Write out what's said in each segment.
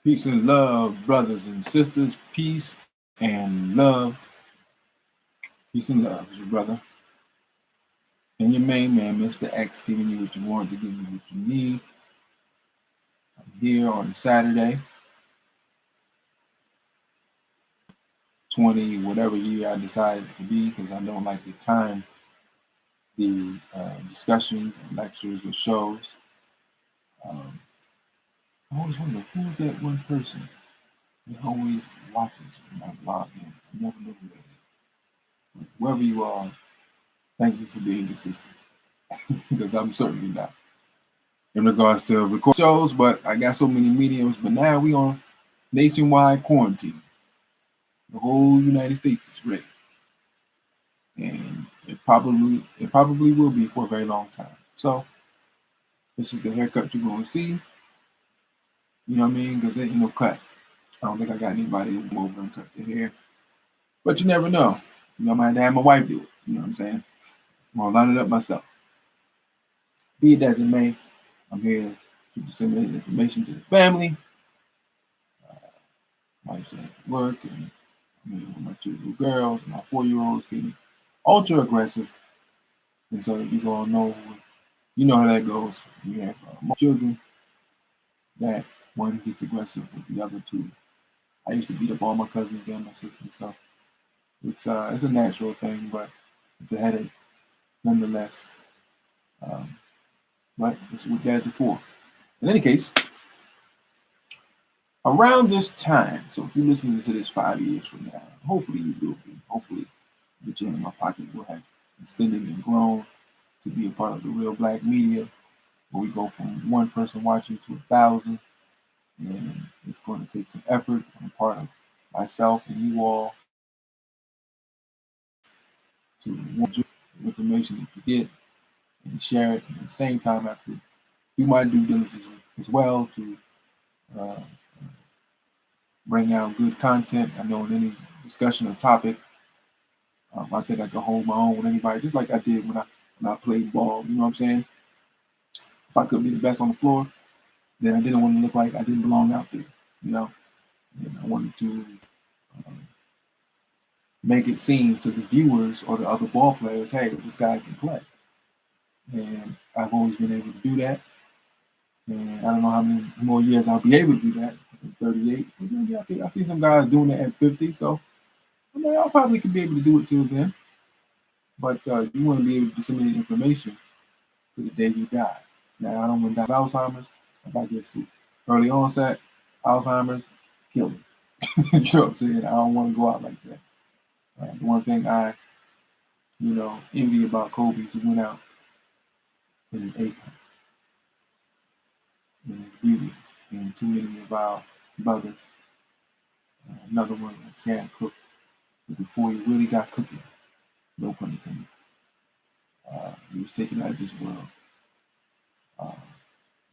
Peace and love, brothers and sisters. Peace and love. Peace and love is your brother. And your main man, Mr. X, giving you what you want to give you what you need. I'm here on Saturday, 20, whatever year I decided to be, because I don't like to time the discussions and lectures or shows. I always wonder, who's that one person that always watches when I log in? I never know who that is. But whoever you are, thank you for being consistent, because I'm certainly not in regards to record shows, but I got so many mediums. But now we on nationwide quarantine. The whole United States is ready, and it probably will be for a very long time. So this is the haircut you're gonna see. You know what I mean? Because there ain't no cut. I don't think I got anybody who will over and cut their hair, but you never know. You know, I might have to have my wife do it. You know what I'm saying? I'm gonna line it up myself. Be it as it may, I'm here to disseminate information to the family. Wife's at work, and my two little girls, my 4-year-olds getting ultra aggressive, and so you gonna know, you know how that goes. You have more children, that one gets aggressive with the other two. I used to beat up all my cousins and my sisters, so it's a natural thing, but it's a headache nonetheless. But this is what dads are for. In any case, around this time, so if you're listening to this 5 years from now, hopefully you will be. Hopefully the gem in my pocket will have extended and grown to be a part of the real black media, where we go from one person watching to 1,000, and it's going to take some effort on the part of myself and you all to want the information that you get and share it. And at the same time, I have to do my due diligence as well to uh, bring out good content. I know in any discussion or topic, I think I can hold my own with anybody, just like I did when I played ball. You know what I'm saying? If I couldn't be the best on the floor, then I didn't want to look like I didn't belong out there. You know, and I wanted to make it seem to the viewers or the other ball players, hey, this guy can play. And I've always been able to do that. And I don't know how many more years I'll be able to do that. I'm 38. Maybe I see some guys doing that at 50. So I mean, I probably could be able to do it till then. But you want to be able to disseminate information to the day you die. Now, I don't want to die of Alzheimer's if I get sick. Early onset, Alzheimer's, kill me. You know what I'm saying? I don't want to go out like that. The one thing I, envy about Kobe is he went out in his apex, in his beauty, and too many of our brothers. Another one like Sam Cooke, before he really got cooking, no pun intended, he was taken out of this world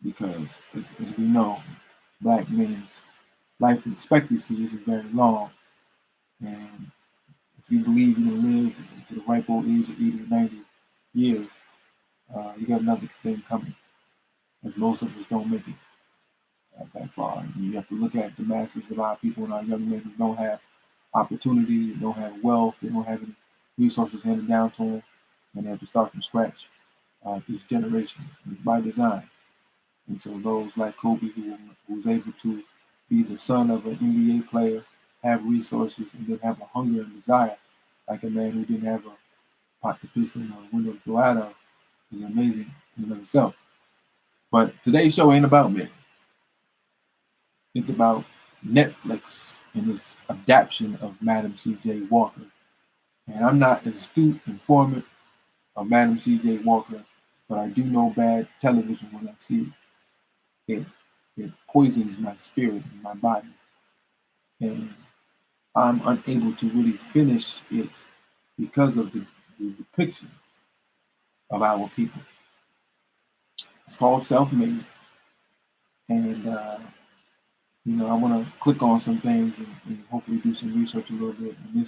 because, as we know, black men's life expectancy isn't very long, and if you believe you're gonna live to the ripe old age of 80 or 90 years, you got another thing coming, as most of us don't make it that far. And you have to look at the masses of our people and our young men who don't have opportunity, they don't have wealth, they don't have any resources handed down to them, and they have to start from scratch each generation. It's by design. And so those like Kobe, who was able to be the son of an NBA player, have resources, and then have a hunger and desire, like a man who didn't have a pot to piss in or a window to go out of, is amazing in and of itself. But today's show ain't about me. It's about Netflix and its adaptation of Madam C.J. Walker. And I'm not an astute informant of Madam C.J. Walker, but I do know bad television when I see it. It poisons my spirit and my body. And I'm unable to really finish it because of the depiction of our people. It's called Self-Made. And, I want to click on some things and hopefully do some research a little bit in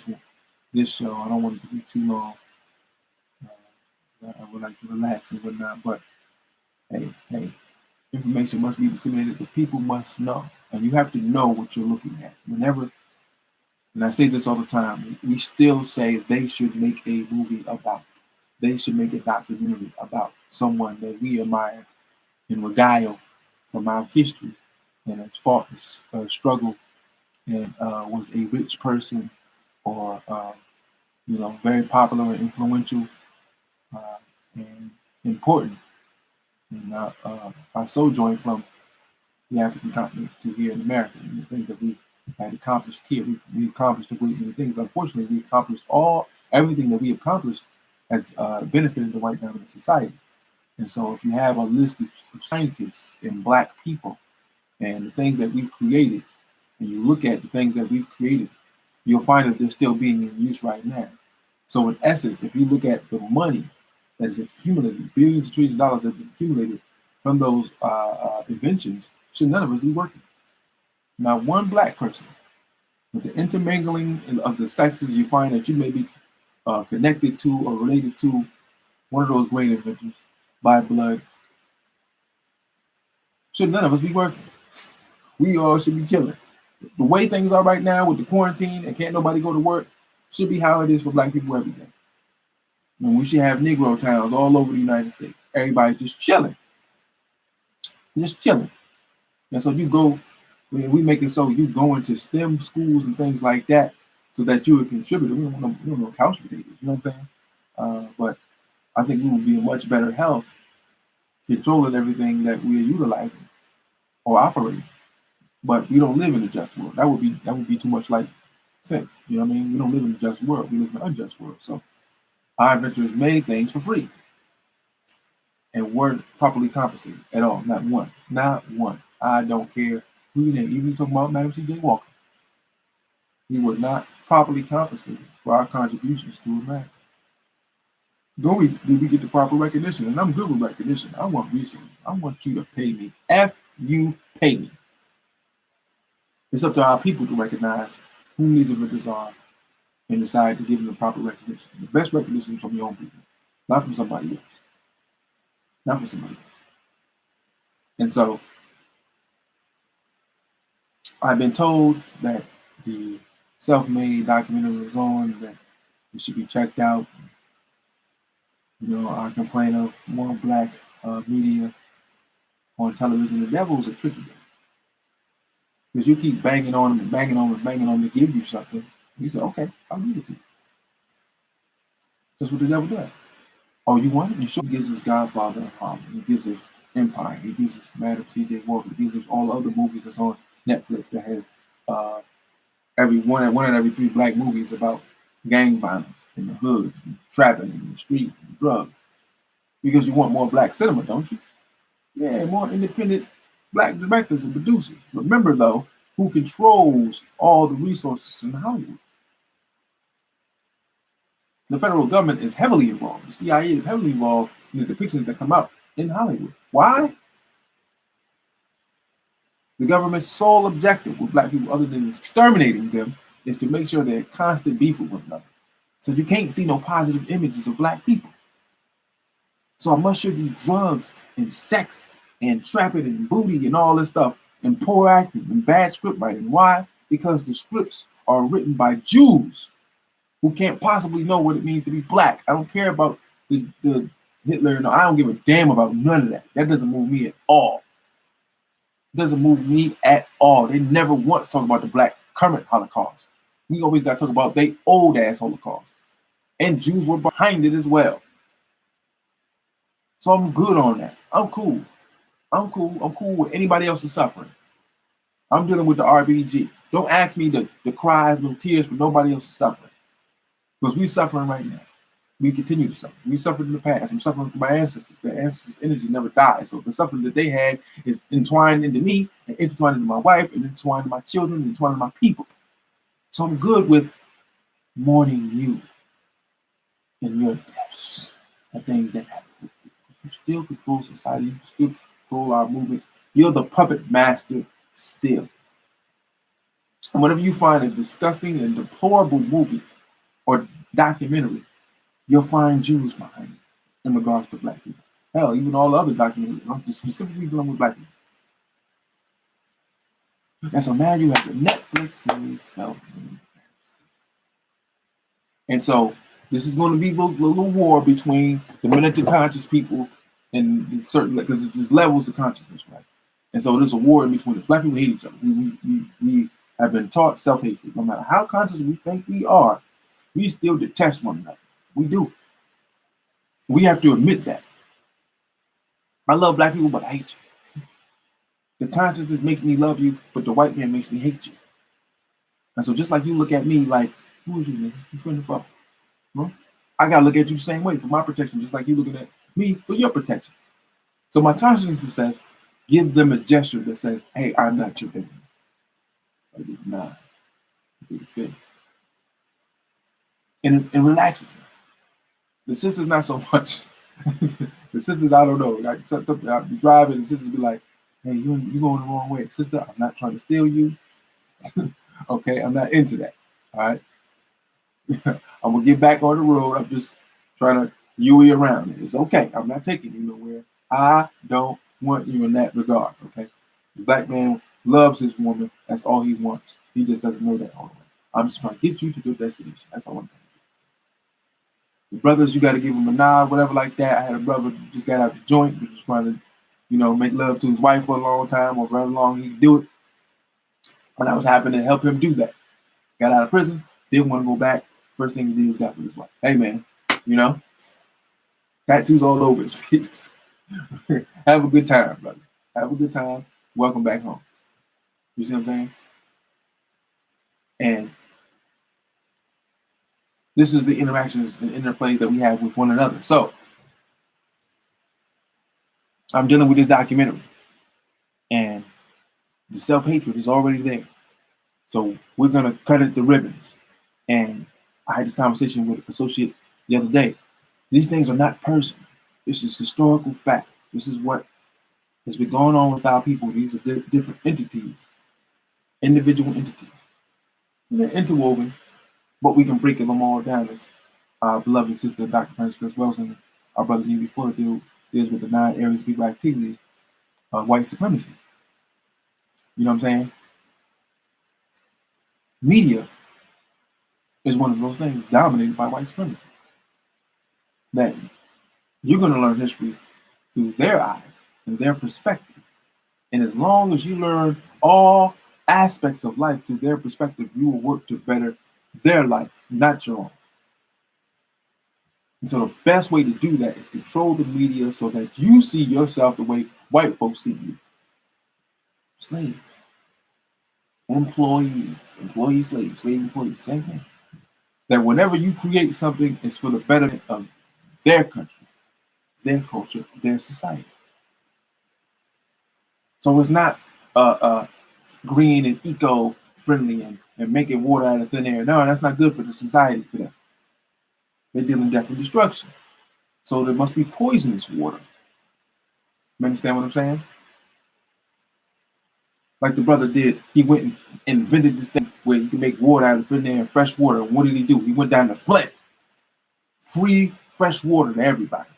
this show. I don't want it to be too long. I would like to relax and whatnot, but hey, information must be disseminated. The people must know. And you have to know what you're looking at. Whenever, and I say this all the time, we still say they should make a movie about, they should make a documentary about someone that we admire and regale from our history and has fought struggle and was a rich person or very popular and influential and important in our sojourn from the African continent to here in America, and the things that we had accomplished here. We've accomplished a great many things. Unfortunately, we accomplished everything that we accomplished has benefited the white dominant society. And so if you have a list of scientists and black people and the things that we've created, and you look at the things that we've created, you'll find that they're still being in use right now. So in essence, if you look at the money that is accumulated, billions of trillions of dollars that have been accumulated from those inventions, should none of us be working. Not one black person. With the intermingling of the sexes, you find that you may be connected to or related to one of those great inventors by blood. Should none of us be working? We all should be chilling. The way things are right now with the quarantine and can't nobody go to work should be how it is for black people every day. And we should have Negro towns all over the United States. Everybody just chilling. Just chilling. And so you go, we make it so you go into STEM schools and things like that so that you would contribute. We don't know couch potatoes, you know what I'm saying? But I think we would be in much better health controlling everything that we're utilizing or operating. But we don't live in a just world. That would be too much like sense. You know what I mean? We don't live in a just world. We live in an unjust world. So our inventors made things for free and weren't properly compensated at all. Not one. Not one. I don't care who you name. Even talking about Madam C.J. Walker. We were not properly compensated for our contributions to America. Nor did we get the proper recognition. And I'm good with recognition. I want resources. I want you to pay me. You pay me. It's up to our people to recognize who these inventors are and decide to give them the proper recognition. The best recognition is from your own people, not from somebody else. Not from somebody else. And so I've been told that the self-made documentary is on, that it should be checked out. You know, I complain of more black media on television. The devil's a tricky guy. Because you keep banging on them and banging on them and banging on them to give you something. He said, okay, I'll give it to you. That's what the devil does. Oh, you want it? You sure? He gives us Godfather and Harlem. He gives us Empire. He gives us Madam C.J. Walker. He gives us all the other movies that's on Netflix that has one in every 3 black movies about gang violence in the hood, and trapping in the street, and drugs. Because you want more black cinema, don't you? Yeah, more independent black directors and producers. Remember, though, who controls all the resources in Hollywood? The federal government is heavily involved. The CIA is heavily involved in the depictions that come out in Hollywood. Why? The government's sole objective with black people, other than exterminating them, is to make sure they're in constant beef with one another. So you can't see no positive images of black people. So I must show you drugs and sex and trapping and booty and all this stuff and poor acting and bad script writing. Why? Because the scripts are written by Jews who can't possibly know what it means to be black. I don't care about the Hitler. No, I don't give a damn about none of that. That doesn't move me at all. It doesn't move me at all. They never once talk about the black current Holocaust. We always got to talk about they old ass Holocaust. And Jews were behind it as well. So I'm good on that. I'm cool. I'm cool with anybody else's suffering. I'm dealing with the RBG. Don't ask me the cries, no tears for nobody else's suffering. Because we're suffering right now. We continue to suffer. We suffered in the past. I'm suffering from my ancestors. Their ancestors' energy never dies. So the suffering that they had is entwined into me, and intertwined into my wife, and intertwined into my children, and intertwined into my people. So I'm good with mourning you and your deaths and things that happen with you. You still control society. You still control our movements. You're the puppet master still. And whenever you find a disgusting and deplorable movie or documentary, you'll find Jews behind it in regards to black people. Hell, even all the other documentaries. I'm just specifically dealing with black people. And so now you have the Netflix series Self-Made. And so this is going to be the little war between the mentally conscious people and the certain, because it's just levels of consciousness, right? And so there's a war in between us. Black people hate each other. We have been taught self-hatred. No matter how conscious we think we are, we still detest one another. We do. We have to admit that. I love black people, but I hate you. The consciousness makes me love you, but the white man makes me hate you. And so just like you look at me like, who is you, man? You friend of huh? I gotta look at you the same way for my protection, just like you looking at me for your protection. So my consciousness says, give them a gesture that says, hey, I'm not your enemy. I did not. I did fit. And it relaxes me. The sisters not so much. The sisters, I don't know. Like sometimes I'll be driving and the sisters be like, hey, you going the wrong way. Sister, I'm not trying to steal you. Okay, I'm not into that. All right. I'm gonna get back on the road. I'm just trying to you around it. It's okay. I'm not taking you nowhere. I don't want you in that regard. Okay. The black man loves his woman. That's all he wants. He just doesn't know that all the way. I'm just trying to get you to your destination. That's all I'm trying to do. The brothers, you got to give them a nod, whatever like that. I had a brother who just got out the joint, who was trying to, make love to his wife for a long time, or however long he could do it. And I was happy to help him do that. Got out of prison, didn't want to go back. First thing he did is got with his wife. Hey man, tattoos all over his face. Have a good time, brother. Have a good time. Welcome back home. You see what I'm saying? And this is the interactions and interplays that we have with one another. So I'm dealing with this documentary, and the self-hatred is already there. So we're gonna cut it to ribbons. And I had this conversation with an associate the other day. These things are not personal. This is historical fact. This is what has been going on with our people. These are different entities, individual entities. And they're interwoven, but we can break them all down. As our beloved sister, Dr. Frances Wells, and our brother Neely Fuller deals with the 9 areas of people activity of white supremacy. You know what I'm saying? Media is one of those things dominated by white supremacy. That you're going to learn history through their eyes and their perspective. And as long as you learn all aspects of life through their perspective, you will work to better their life, not your own. And so the best way to do that is control the media so that you see yourself the way white folks see you. Slaves, employees, slaves, slave employees, same thing. That whenever you create something, it's for the betterment of their country, their culture, their society. So it's not green and eco-friendly and making water out of thin air. No, that's not good for the society for them. They're dealing death and destruction. So there must be poisonous water. You understand what I'm saying? Like the brother did, he went and invented this thing where you can make water out of thin air and fresh water. And what did he do? He went down to Flint. Free fresh water to everybody.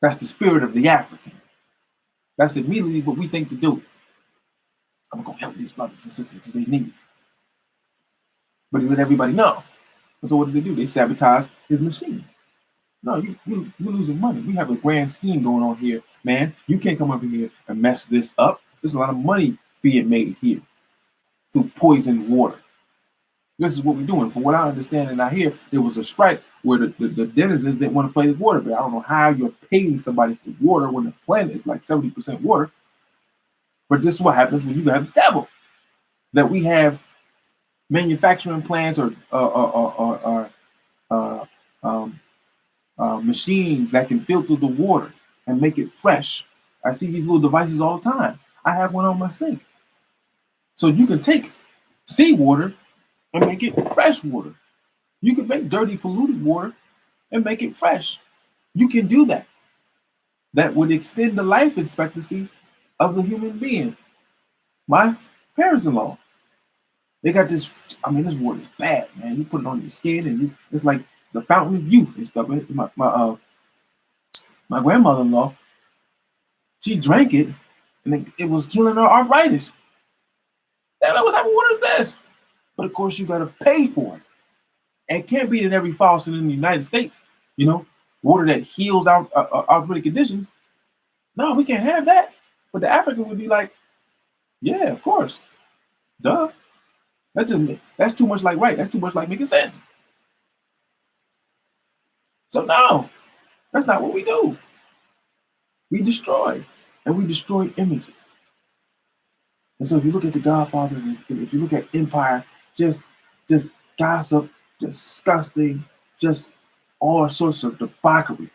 That's the spirit of the African. That's immediately what we think to do. I'm going to help these brothers and sisters because they need it. But he let everybody know. And so what did they do? They sabotaged his machine. No, you're losing money. We have a grand scheme going on here, man. You can't come over here and mess this up. There's a lot of money being made here through poisoned water. This is what we're doing. From what I understand and I hear, there was a strike where the denizens didn't want to play the water. But I don't know how you're paying somebody for water when the planet is like 70% water. But this is what happens when you have the devil. That we have manufacturing plants or machines that can filter the water and make it fresh. I see these little devices all the time. I have one on my sink. So you can take seawater and make it fresh water. You can make dirty, polluted water and make it fresh. You can do that. That would extend the life expectancy of the human being. My parents-in-law, they got this. I mean, this water is bad, man. You put it on your skin, and it's like the fountain of youth and stuff. My grandmother-in-law, she drank it, and it was killing her arthritis. Damn it, what's happening? What is this? But of course, you got to pay for it. And it can't be in every faucet in the United States, water that heals out arthritic conditions. No, we can't have that. But the African would be like, yeah, of course. Duh. That's too much like right. That's too much like making sense. So no, that's not what we do. We destroy. And we destroy images. And so if you look at The Godfather, if you look at Empire, just gossip, disgusting, just all sorts of debauchery.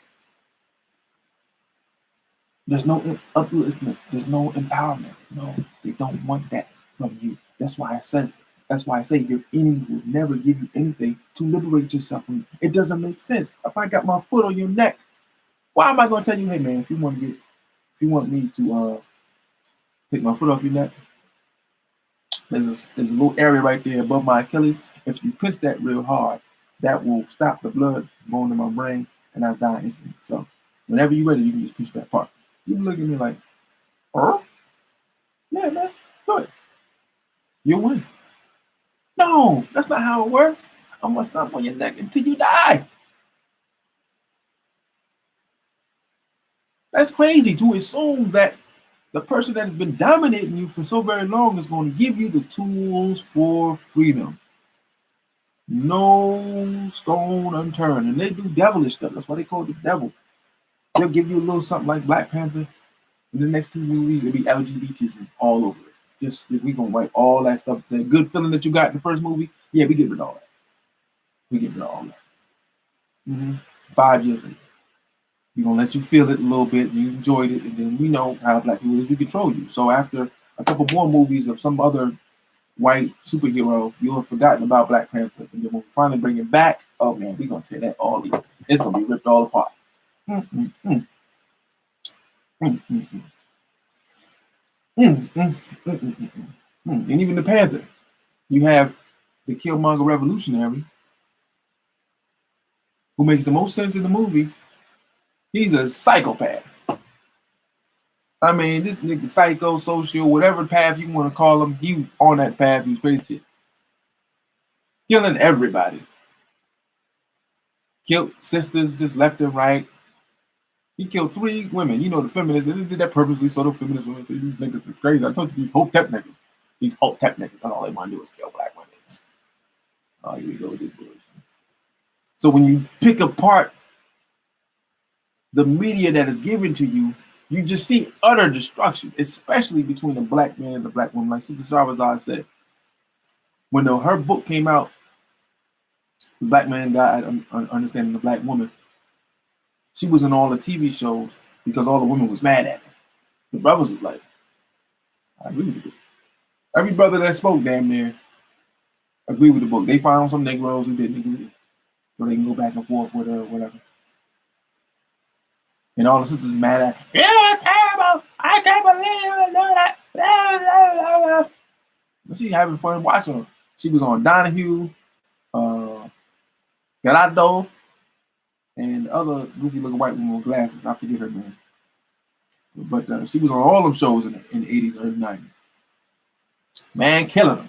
There's no upliftment. There's no empowerment. No, they don't want that from you. That's why I say your enemy will never give you anything to liberate yourself from. It doesn't make sense. If I got my foot on your neck, why am I going to tell you, hey man, if you want me to take my foot off your neck, there's a little area right there above my Achilles. If you pinch that real hard, that will stop the blood going to my brain, and I die instantly. So whenever you're ready, you can just pinch that part. You look at me like, oh, yeah, man, do it. You'll win. No, that's not how it works. I'm gonna stomp on your neck until you die. That's crazy to assume that the person that has been dominating you for so very long is going to give you the tools for freedom. No stone unturned. And they do devilish stuff. That's why they call it the devil. They'll give you a little something like Black Panther. In the next 2 movies, it'll be LGBTism all over it. Just we gonna wipe all that stuff. That good feeling that you got in the first movie, yeah, we get rid of all that. We get rid of all that. 5 years later, we're gonna let you feel it a little bit, and you enjoyed it, and then we know how Black people is. We control you. So after a couple more movies of some other white superhero, you'll have forgotten about Black Panther, and then when we finally bring it back, oh man, we're gonna tear that all up. It's gonna be ripped all apart. And even the Panther, you have the Killmonger revolutionary, who makes the most sense in the movie. He's a psychopath. I mean, this nigga psycho, social, whatever path you want to call him, he on that path, he's crazy shit. Killing everybody. Killed sisters just left and right. He killed 3 women. You know, the feminists, they did that purposely so the feminist women say these niggas is crazy. I told you these Hotep niggas. These Hotep niggas, that's all they want to do is kill Black women. Oh, here we go with this bullshit. So when you pick apart the media that is given to you, you just see utter destruction, especially between the Black man and the Black woman. Like Sister Shahrazad said, when her book came out, The Black Man Guide, Understanding the Black Woman, she was in all the TV shows because all the women was mad at her. The brothers was like, I agree with the book. Every brother that spoke damn near agree with the book. They found some Negroes who didn't agree, so they can go back and forth with her or whatever. And all the sisters mad at her. You're terrible. I can't believe you do that. Blah, blah, blah. But she having fun watching her. She was on Donahue, Gerardo, and other goofy looking white woman with glasses. I forget her name. But she was on all them shows in the 80s, early 90s. Man, killing them.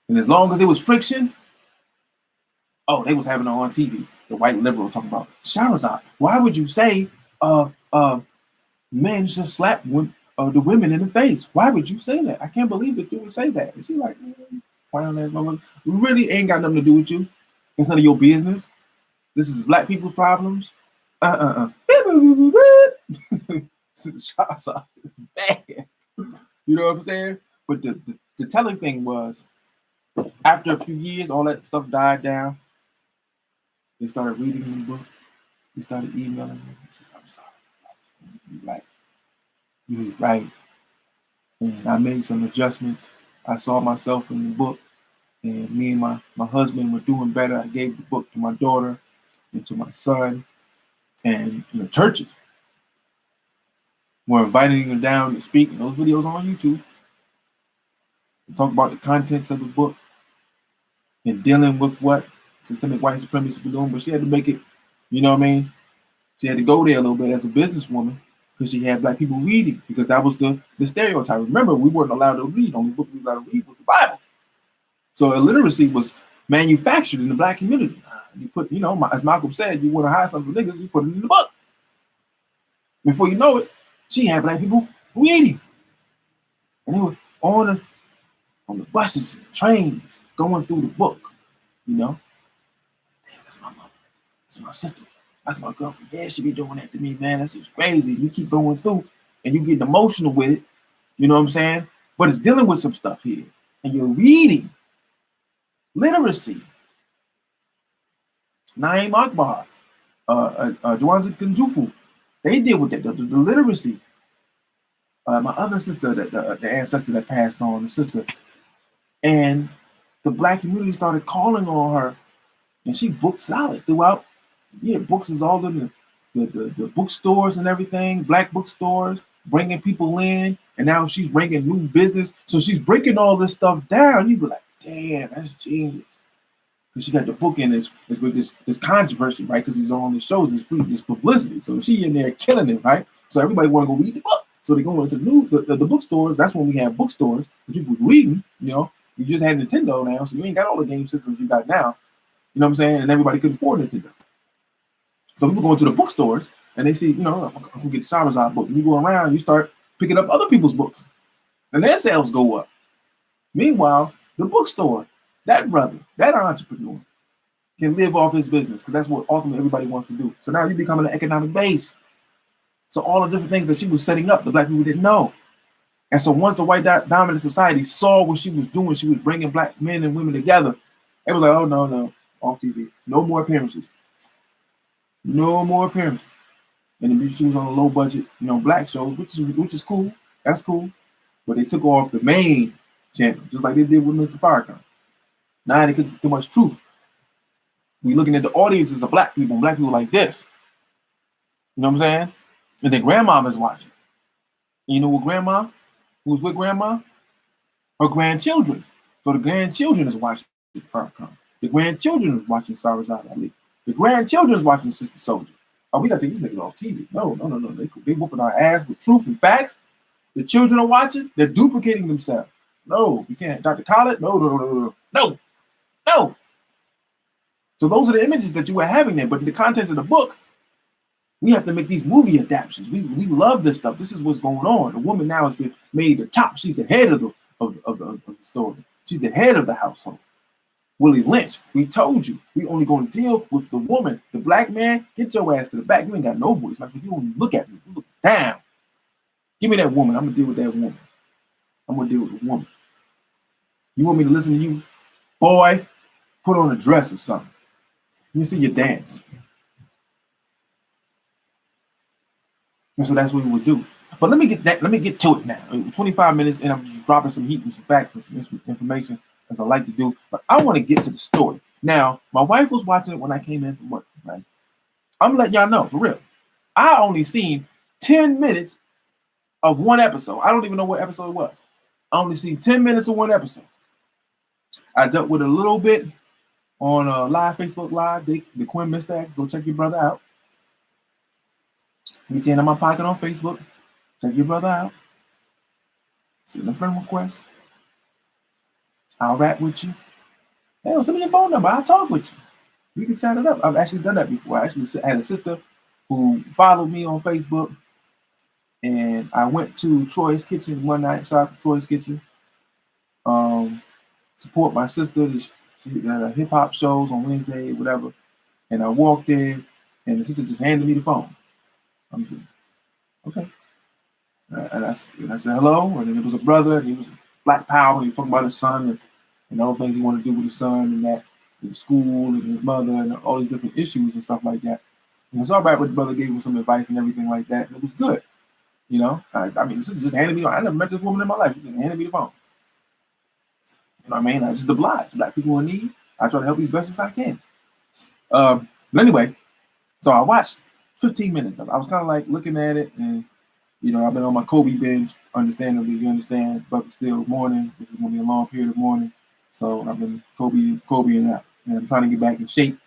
And as long as there was friction, they was having her on TV. The white liberal talking about, Shahrazad, why would you say men should slap the women in the face? Why would you say that? I can't believe that you would say that. And she's like, really ain't got nothing to do with you. It's none of your business. This is Black people's problems. Shahrazad is bad. You know what I'm saying? But the telling thing was, after a few years, all that stuff died down. They started reading the book. They started emailing me. He said, I'm sorry. You're right. You're right. And I made some adjustments. I saw myself in the book. And me and my husband were doing better. I gave the book to my daughter and to my son. And the churches were inviting them down to speak. And those videos on YouTube. They talk about the contents of the book and dealing with what systemic white supremacy be doing, but she had to make it, you know what I mean? She had to go there a little bit as a businesswoman. because she had black people reading, because that was the stereotype. Remember, we weren't allowed to read. Only book we were allowed to read was the Bible. So illiteracy was manufactured in the black community. You put, as Malcolm said, you want to hide something from niggas, you put it in the book. Before you know it, she had black people reading. And they were on the buses, trains, going through the book, Damn, that's my mom. That's my sister. That's my girlfriend. Yeah, she be doing that to me, man. That's just crazy. You keep going through and you get emotional with it. You know what I'm saying? But it's dealing with some stuff here. And you're reading. Literacy. Naeem Akbar, Jawanza Kunjufu, they deal with that, the literacy. My other sister, the ancestor that passed on, the sister, and the black community started calling on her, and she booked solid throughout. Yeah, books is all in the bookstores and everything, black bookstores, bringing people in, and now she's bringing new business. So she's breaking all this stuff down. You be like, damn, that's genius. Because she got the book in this with this controversy, right? Because he's on the shows, this free, this publicity. So she in there killing it, right? So everybody want to go read the book. So they go into the bookstores. That's when we have bookstores. People was reading, You just had Nintendo now, so you ain't got all the game systems you got now. You know what I'm saying? And everybody couldn't afford Nintendo. So people go into the bookstores and they see, I'm gonna get the Charizard book. And you go around, you start picking up other people's books, and their sales go up. Meanwhile, the bookstore, that brother, that entrepreneur, can live off his business because that's what ultimately everybody wants to do. So now you're becoming an economic base. So all the different things that she was setting up, the black people didn't know. And so once the white dominant society saw what she was doing, she was bringing black men and women together. It was like, oh, no, off TV. No more appearances. No more appearances. And then she was on a low budget, black shows, which is cool. That's cool. But they took off the main channel, just like they did with Mr. Farrakhan. Now they couldn't do much truth. We looking at the audiences of black people like this. You know what I'm saying? And then grandmama's watching. And you know what grandma? Who's with grandma? Her grandchildren. So the grandchildren is watching Farrakhan. The grandchildren is watching Sarazad Ali. The grandchildren is watching Sister Soldier. Oh, we got to take these niggas off TV. No. They whooping our ass with truth and facts. The children are watching. They're duplicating themselves. No, you can't. Dr. Khaled? No. So those are the images that you were having there. But in the context of the book, we have to make these movie adaptations. We love this stuff. This is what's going on. The woman now has been made the top. She's the head of the story. She's the head of the household. Willie Lynch, we told you, we only going to deal with the woman. The black man, get your ass to the back. You ain't got no voice. Like, you don't even look at me. You look down. Give me that woman. I'm going to deal with that woman. I'm going to deal with the woman. You want me to listen to you? Boy, put on a dress or something. Let me see you dance. And so that's what we would do. But let me get to it now. 25 minutes, and I'm just dropping some heat and some facts and some information, as I like to do. But I want to get to the story. Now, my wife was watching it when I came in from work, right? I'm gonna let y'all know, for real. I only seen 10 minutes of one episode. I don't even know what episode it was. I only seen 10 minutes of one episode. I dealt with it a little bit on live Facebook Live, the Quinn Mistax. Go check your brother out. Get you in my pocket on Facebook. Check your brother out. Send a friend request. I'll rap with you. Hey, send me your phone number. I'll talk with you. We can chat it up. I've actually done that before. I actually had a sister who followed me on Facebook, and I went to Troy's Kitchen one night. Shout out to Troy's Kitchen. Support my sister. She had hip hop shows on Wednesday, whatever. And I walked in, and the sister just handed me the phone. I'm just, okay. And I said hello, and then it was a brother, and he was Black Power, and he was talking about his son and all the things he wanted to do with his son and that, with the school and his mother and all these different issues and stuff like that. And I saw back what the brother gave him some advice and everything like that, and it was good. I mean, this is just handed me. I never met this woman in my life. She just handed me the phone. You know what I mean? I just oblige. Black people in need. I try to help you as best as I can. But anyway, so I watched 15 minutes of it. I was kind of like looking at it, and I've been on my Kobe binge, understandably, you understand, but still morning. This is going to be a long period of morning. So I've been Kobe and out. And I'm trying to get back in shape.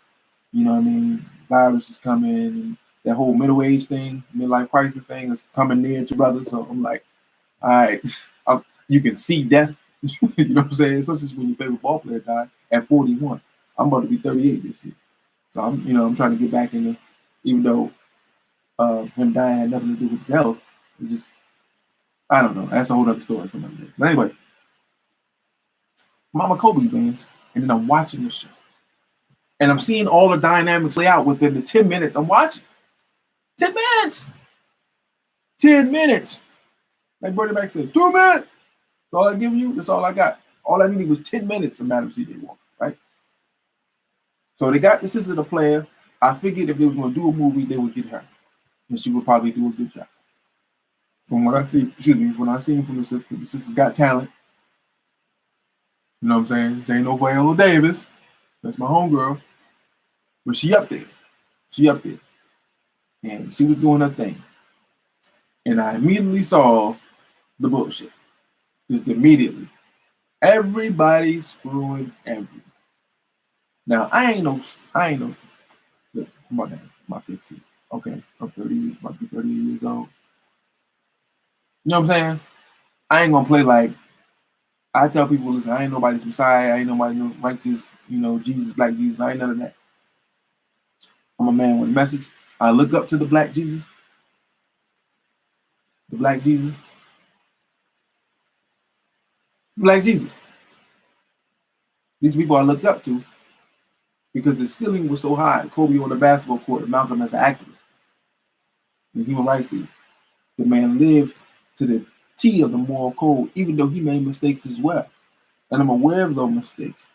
You know what I mean? Virus is coming, and that whole middle age thing, midlife crisis thing is coming near to brother. So I'm like, all right, you can see death. You know what I'm saying? Especially when your favorite ball player died at 41. I'm about to be 38 this year. So I'm trying to get back into, even though him dying had nothing to do with his health. It just, I don't know. That's a whole other story for another day. But anyway, Mama Kobe bands, and then I'm watching the show. And I'm seeing all the dynamics play out within the 10 minutes I'm watching. 10 minutes! 10 minutes! Like Bernie Mac said, 2 minutes! That's all I give you, that's all I got. All I needed was 10 minutes of Madam C.J. Walker, right? So they got the sister the player. I figured if they was going to do a movie, they would get her. And she would probably do a good job. From what I see, when I seen from the sisters got talent. You know what I'm saying? There ain't no Viola Davis. That's my homegirl. But she up there. She up there. And she was doing her thing. And I immediately saw the bullshit. Just immediately. Everybody screwing everything. Now I ain't no look, my 15. Okay, I'm 30, about to be 30 years old. You know what I'm saying? I ain't gonna play like I tell people, listen, I ain't nobody's Messiah, I ain't nobody no righteous, Jesus, black Jesus, I ain't none of that. I'm a man with a message. I look up to the black Jesus. The black Jesus. Black Jesus. These people I looked up to because the ceiling was so high. Kobe on the basketball court, Malcolm as an activist, the human rights leader. The man lived to the T of the moral code, even though he made mistakes as well. And I'm aware of those mistakes.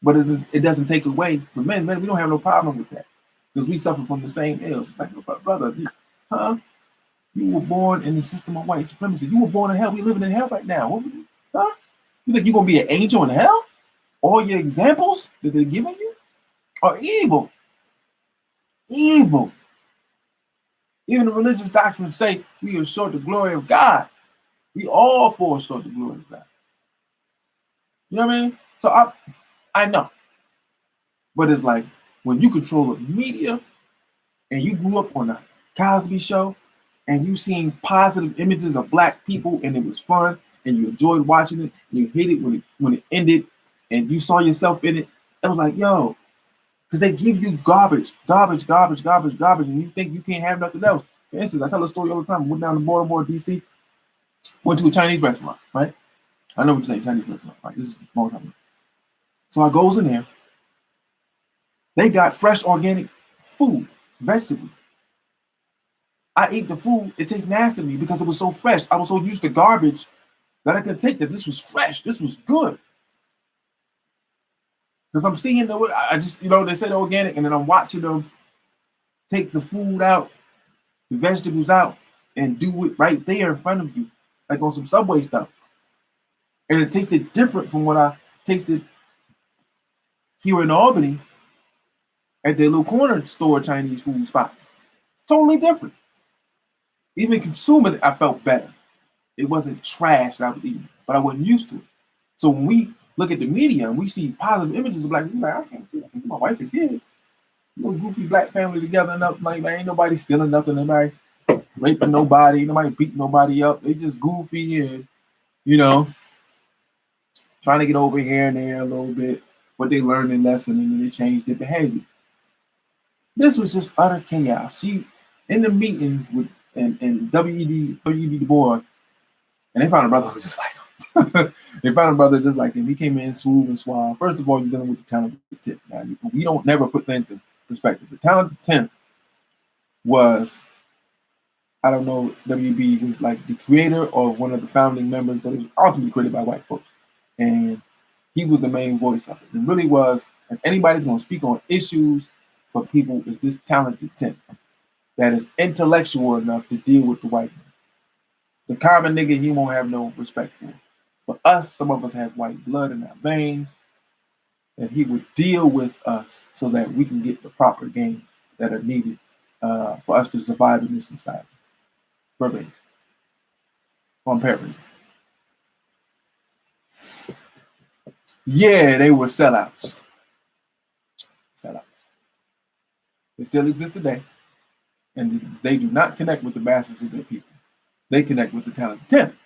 But it doesn't take away from men. Man, we don't have no problem with that because we suffer from the same ills. It's like, brother, huh? You were born in the system of white supremacy. You were born in hell. We living in hell right now. Huh? You think you're going to be an angel in hell? All your examples that they're giving you are evil. Evil. Even the religious doctrines say we are short the glory of God. We all fall short the glory of God. You know what I mean? So I know. But it's like when you control the media and you grew up on the Cosby Show and you seen positive images of black people and it was fun and you enjoyed watching it and you hated when it ended and you saw yourself in it, it was like, yo, because they give you garbage, and you think you can't have nothing else. For instance, I tell a story all the time. I went down to Baltimore, D.C., went to a Chinese restaurant, right? I know what you're saying, Chinese restaurant, right? This is a long time ago. So I goes in there. They got fresh organic food, vegetables. I ate the food. It tastes nasty to me because it was so fresh. I was so used to garbage that I could take that this was fresh. This was good. Because I'm seeing I just, they said organic, and then I'm watching them take the food out, the vegetables out, and do it right there in front of you, like on some Subway stuff. And it tasted different from what I tasted here in Albany at their little corner store Chinese food spots. Totally different. Even consuming it, I felt better. It wasn't trash that I was eating, but I wasn't used to it. So when we look at the media and we see positive images of black people, like, I can't see that. My wife and kids, goofy black family together, and up, like, ain't nobody stealing nothing, nobody raping nobody, nobody beating nobody up. They just goofy and, trying to get over here and there a little bit, but they learned their lesson and then they changed their behavior. This was just utter chaos. See, in the meeting with and W.E.B. Du Bois, and they found a brother who was just like they found a brother just like him. He came in smooth and suave. First of all, you're dealing with the talented 10th. Now, we don't never put things in perspective. The talented 10th was, I don't know, W.B. was like the creator or one of the founding members, but it was ultimately created by white folks. And he was the main voice of it. It really was, if anybody's going to speak on issues for people, is this talented 10th that is intellectual enough to deal with the white man. The common nigga, he won't have no respect for. For us, some of us have white blood in our veins, and he would deal with us so that we can get the proper gains that are needed for us to survive in this society. Verbatim. I'm paraphrasing. Yeah, they were sellouts. Sellouts. They still exist today. And they do not connect with the masses of their people. They connect with the talented 10.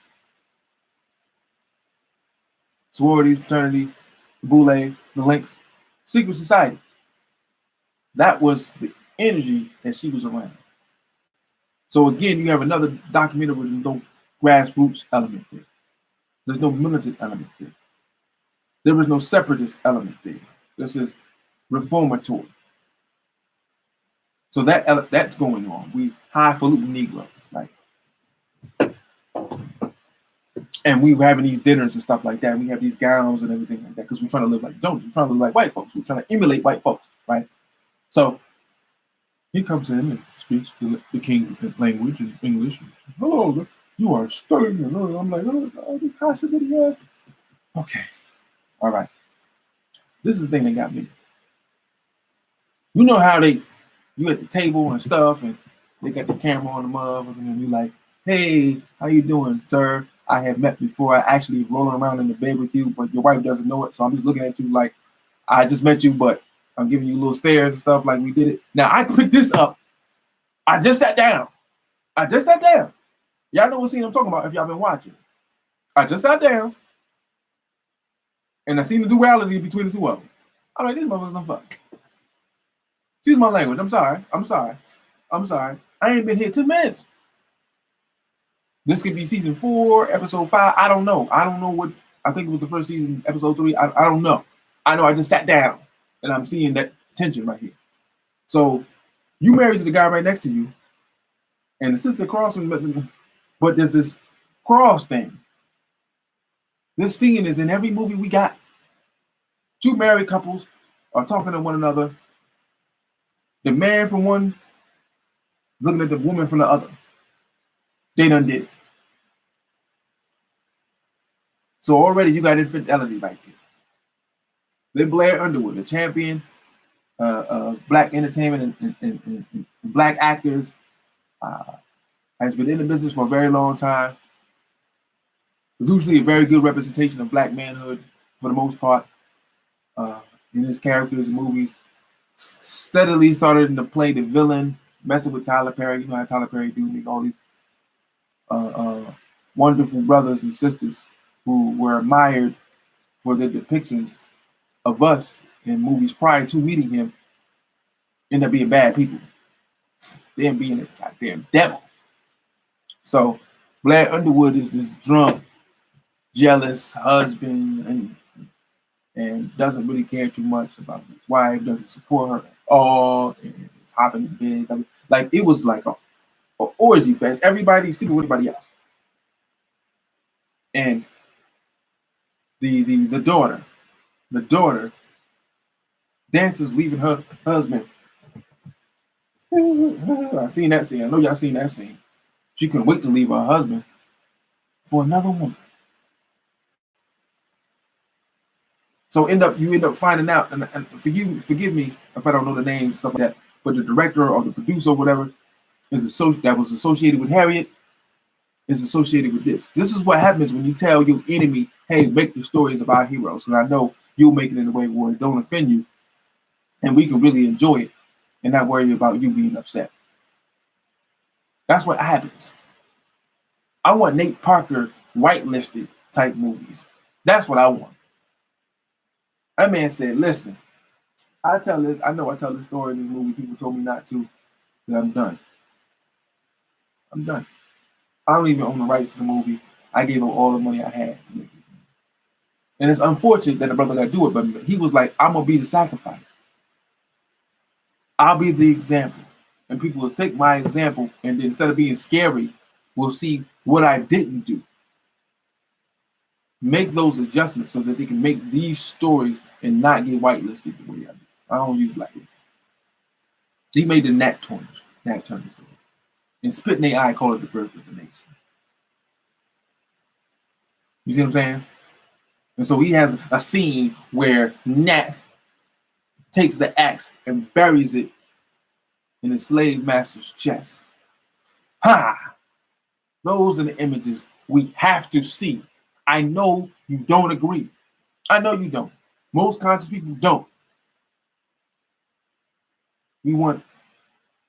Sororities, fraternities, the Boule, the Links, secret society. That was the energy that she was around. So again, you have another documentary with no grassroots element there. There's no militant element there. There was no separatist element there. This is reformatory. So that's going on. We highfalutin Negro, right? And we were having these dinners and stuff like that. And we have these gowns and everything like that because we're trying to live like Jones. We're trying to live like white folks. We're trying to emulate white folks, right? So he comes in and speaks the king's language in English. Hello, you are studying. I'm like, oh, this high ass. Okay, all right. This is the thing that got me. You know how you at the table and stuff, and they got the camera on the motherfucker, and you like, hey, how you doing, sir? I have met before. I actually rolling around in the bed with you, but your wife doesn't know it. So I'm just looking at you like, I just met you, but I'm giving you little stares and stuff like we did it. Now I picked this up. I just sat down. Y'all know what scene I'm talking about if y'all been watching. I just sat down, and I seen the duality between the two of them. I'm like, these motherfuckers don't fuck. Excuse my language. I'm sorry. I ain't been here 2 minutes. This could be season 4, episode 5. I don't know. What. I think it was the first season, episode 3. I don't know. I know I just sat down, and I'm seeing that tension right here. So you married to the guy right next to you, and the sister across from you, but there's this cross thing. This scene is in every movie we got. 2 married couples are talking to one another. The man from one looking at the woman from the other. They done did it. So already you got infidelity right there. Then Blair Underwood, the champion black entertainment and black actors, has been in the business for a very long time. Usually a very good representation of black manhood for the most part in his characters and movies. Steadily started to play the villain, messing with Tyler Perry. You know how Tyler Perry do, make all these wonderful brothers and sisters who were admired for their depictions of us in movies prior to meeting him end up being bad people. Them being a goddamn devil. So Blair Underwood is this drunk, jealous husband and doesn't really care too much about his wife, doesn't support her at all, and is hopping in bed. Like it was like a orgy fest. Everybody's sleeping with everybody else. And the daughter dances leaving her husband. I seen that scene. I know y'all seen that scene. She couldn't wait to leave her husband for another woman. So you end up finding out, and forgive me if I don't know the names and stuff like that, but the director or the producer or whatever that was associated with Harriet is associated with this. This is what happens when you tell your enemy, hey, make the stories of our heroes. And I know you'll make it in a way where it don't offend you, and we can really enjoy it and not worry about you being upset. That's what happens. I want Nate Parker whitelisted type movies. That's what I want. That man said, listen, I tell this story in this movie. People told me not to, but I'm done. I don't even own the rights to the movie. I gave him all the money I had to make it. And it's unfortunate that the brother got to do it, but he was like, I'm going to be the sacrifice. I'll be the example. And people will take my example, and then instead of being scary, we'll see what I didn't do. Make those adjustments so that they can make these stories and not get whitelisted the way I do. I don't use blacklisting. He made the Nat Turner story. And spit in their eye, call it the birth of the nation. You see what I'm saying? And so he has a scene where Nat takes the axe and buries it in the slave master's chest. Ha! Those are the images we have to see. I know you don't agree. I know you don't. Most conscious people don't. We want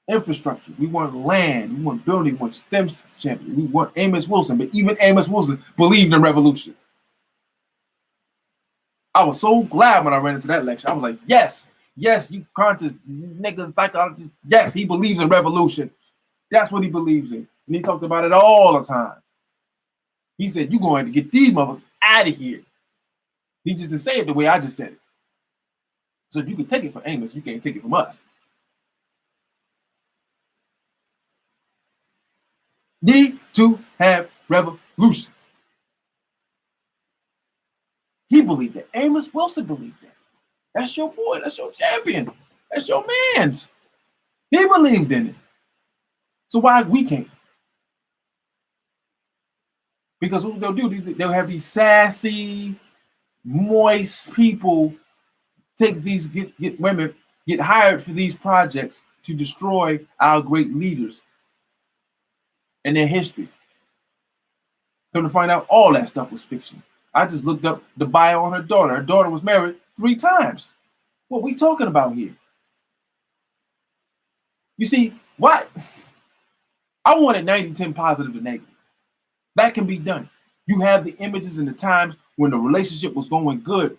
infrastructure. We want land. We want building. We want STEM champion. We want Amos Wilson. But even Amos Wilson believed in revolution. I was so glad when I ran into that lecture. I was like, yes, you conscious niggas, psychologists. Yes, he believes in revolution. That's what he believes in. And he talked about it all the time. He said, you're going to get these motherfuckers out of here. He just didn't say it the way I just said it. So you can take it from Amos, you can't take it from us. Need to have revolution. He believed that. Amos Wilson believed that. That's your boy. That's your champion. That's your man's. He believed in it. So why we can't? Because what they'll do, they'll have these sassy, moist people take these, get women, get hired for these projects to destroy our great leaders and their history. Come to find out, all that stuff was fiction. I just looked up the bio on her daughter. Her daughter was married 3 times. What we talking about here? You see, why? I wanted 90-10 positive to negative. That can be done. You have the images and the times when the relationship was going good.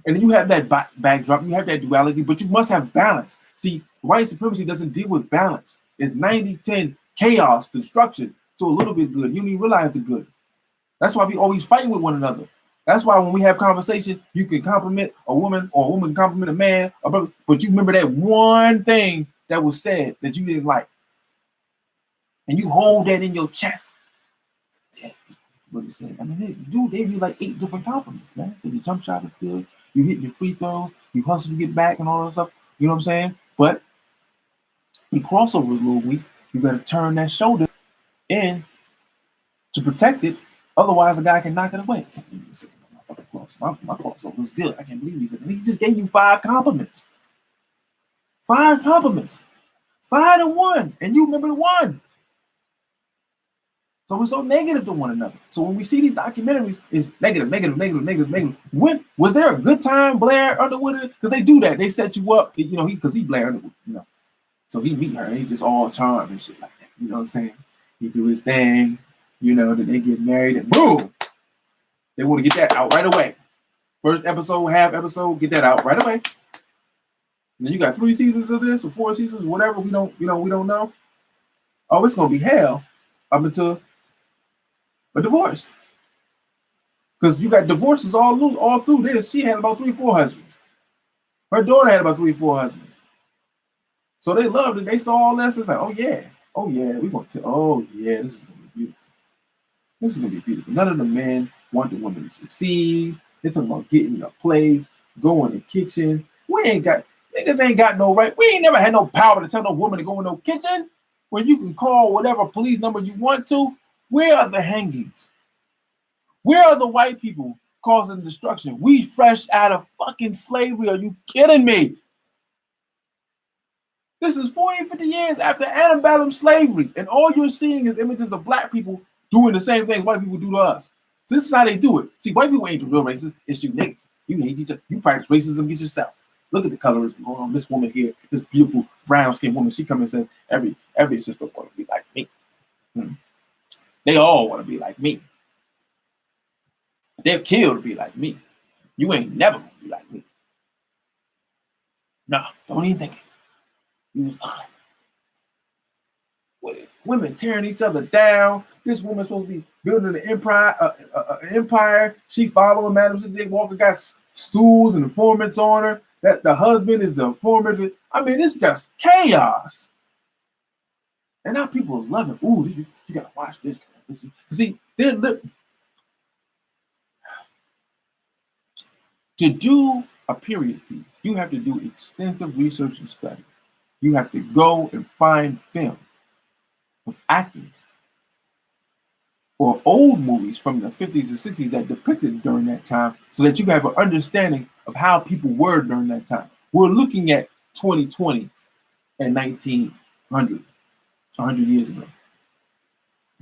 And you have that backdrop, you have that duality, but you must have balance. See, white supremacy doesn't deal with balance. It's 90-10 chaos, destruction, to a little bit good. You don't even realize the good. That's why we always fighting with one another. That's why when we have conversation, you can compliment a woman or a woman can compliment a man, but you remember that one thing that was said that you didn't like. And you hold that in your chest. Damn, what he said. I mean, dude gave you like 8 different compliments, man. So your jump shot is good. You hit your free throws. You hustle to get back and all that stuff. You know what I'm saying? But the crossover is a little weak. You got to turn that shoulder in to protect it. Otherwise, a guy can knock it away. My crossover was good. I can't believe he said that. He just gave you 5 compliments. 5 compliments. 5 to 1. And you remember the 1. So we're so negative to one another. So when we see these documentaries, it's negative. When was there a good time, Blair Underwood? Because they do that. They set you up, you know, because he Blair Underwood, you know. So he meet her and he's just all charm and shit like that. You know what I'm saying? He do his thing, you know, then they get married and boom. They want to get that out right away. First episode, half episode, get that out right away. And then you got 3 seasons of this or 4 seasons, whatever, we don't know. Oh, it's gonna be hell up until a divorce. Because you got divorces all through this. She had about 3-4 husbands. Her daughter had about 3-4 husbands. So they loved it. They saw all this. It's like, oh yeah, we want to. Oh yeah, this is gonna be beautiful. This is gonna be beautiful. None of the men want the woman to succeed. They're talking about getting a place, going in the kitchen. Niggas ain't got no right. We ain't never had no power to tell no woman to go in no kitchen when you can call whatever police number you want to. Where are the hangings? Where are the white people causing destruction? We fresh out of fucking slavery. Are you kidding me? This is 40, 50 years after antebellum slavery, and all you're seeing is images of black people doing the same things white people do to us. So this is how they do it. See, white people ain't the real racists. It's you niggas. You hate each other. You practice racism against yourself. Look at the colorism going on. This woman here, this beautiful brown-skinned woman, she comes and says, every sister want to be like me. They all want to be like me. They'll kill to be like me. You ain't never gonna be like me. No, don't even think it. You was ugly. Women tearing each other down. This woman's supposed to be building an empire. She following Madam J. Walker, got stools and informants on her. That the husband is the informant. I mean, it's just chaos. And now people are loving. Ooh, you gotta watch this. See, to do a period piece, you have to do extensive research and study. You have to go and find film of actors or old movies from the 50s and 60s that depicted during that time so that you have an understanding of how people were during that time. We're looking at 2020 and 1900, 100 years ago.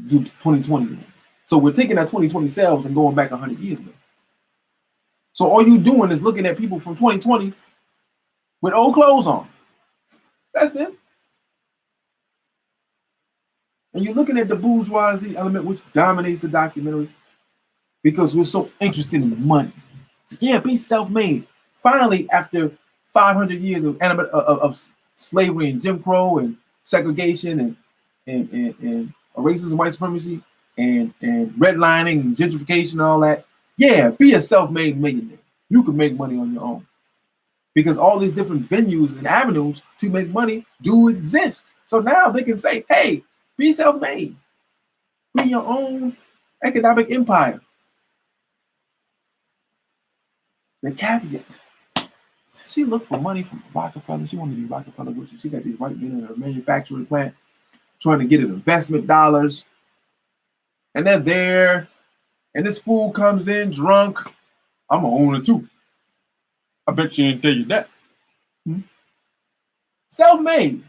2020. So we're taking that 2020 selves and going back 100 years ago. So all you doing is looking at people from 2020 with old clothes on. lesson. And you're looking at the bourgeoisie element, which dominates the documentary, because we're so interested in money. So yeah, be self-made. Finally, after 500 years of slavery and Jim Crow and segregation and racism, white supremacy, and redlining and gentrification and all that, yeah, be a self-made millionaire. You can make money on your own. Because all these different venues and avenues to make money do exist. So now they can say, hey, be self-made. Be your own economic empire. The caveat. She looked for money from Rockefeller. She wanted to be Rockefeller, which she got these white men in her manufacturing plant trying to get investment dollars. And they're there. And this fool comes in drunk. I'm going to own it too. I bet she didn't tell you that. Self-made.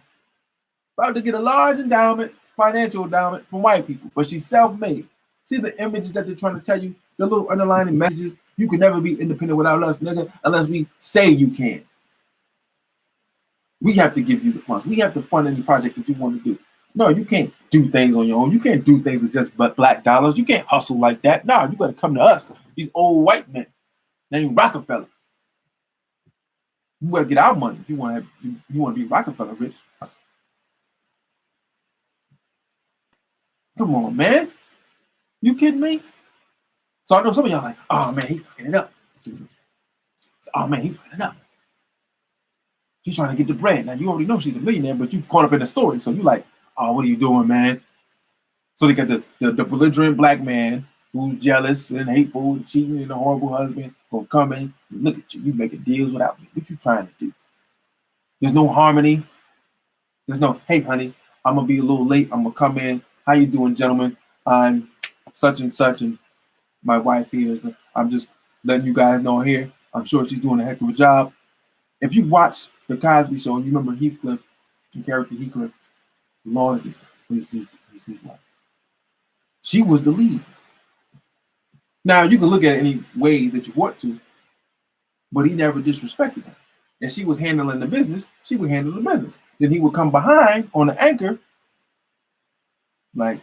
About to get a large endowment, financial endowment from white people. But she's self-made. See the images that they're trying to tell you? The little underlying messages. You can never be independent without us, nigga, unless we say you can. We have to give you the funds. We have to fund any project that you want to do. No, you can't do things on your own. You can't do things with just black dollars. You can't hustle like that. No, you got to come to us. These old white men named Rockefeller. You got to get our money if you want to be Rockefeller rich. Come on, man. You kidding me? So I know some of y'all like, oh man, he fucking it up. Oh man, he fucking it up. She's trying to get the bread. Now you already know she's a millionaire, but you caught up in the story. So you like, oh, what are you doing, man? So they got the belligerent black man who's jealous and hateful and cheating and a horrible husband gonna come in and look at you. You making deals without me. What you trying to do? There's no harmony. There's no, hey honey, I'm gonna be a little late. I'm gonna come in. How you doing, gentlemen? I'm such and such, and my wife here. I'm just letting you guys know here. I'm sure she's doing a heck of a job. If you watch the Cosby Show, and you remember Heathcliff, the character Heathcliff, Lord, his wife. She was the lead. Now you can look at it any ways that you want to, but he never disrespected her. And she was handling the business. She would handle the business. Then he would come behind on the anchor, like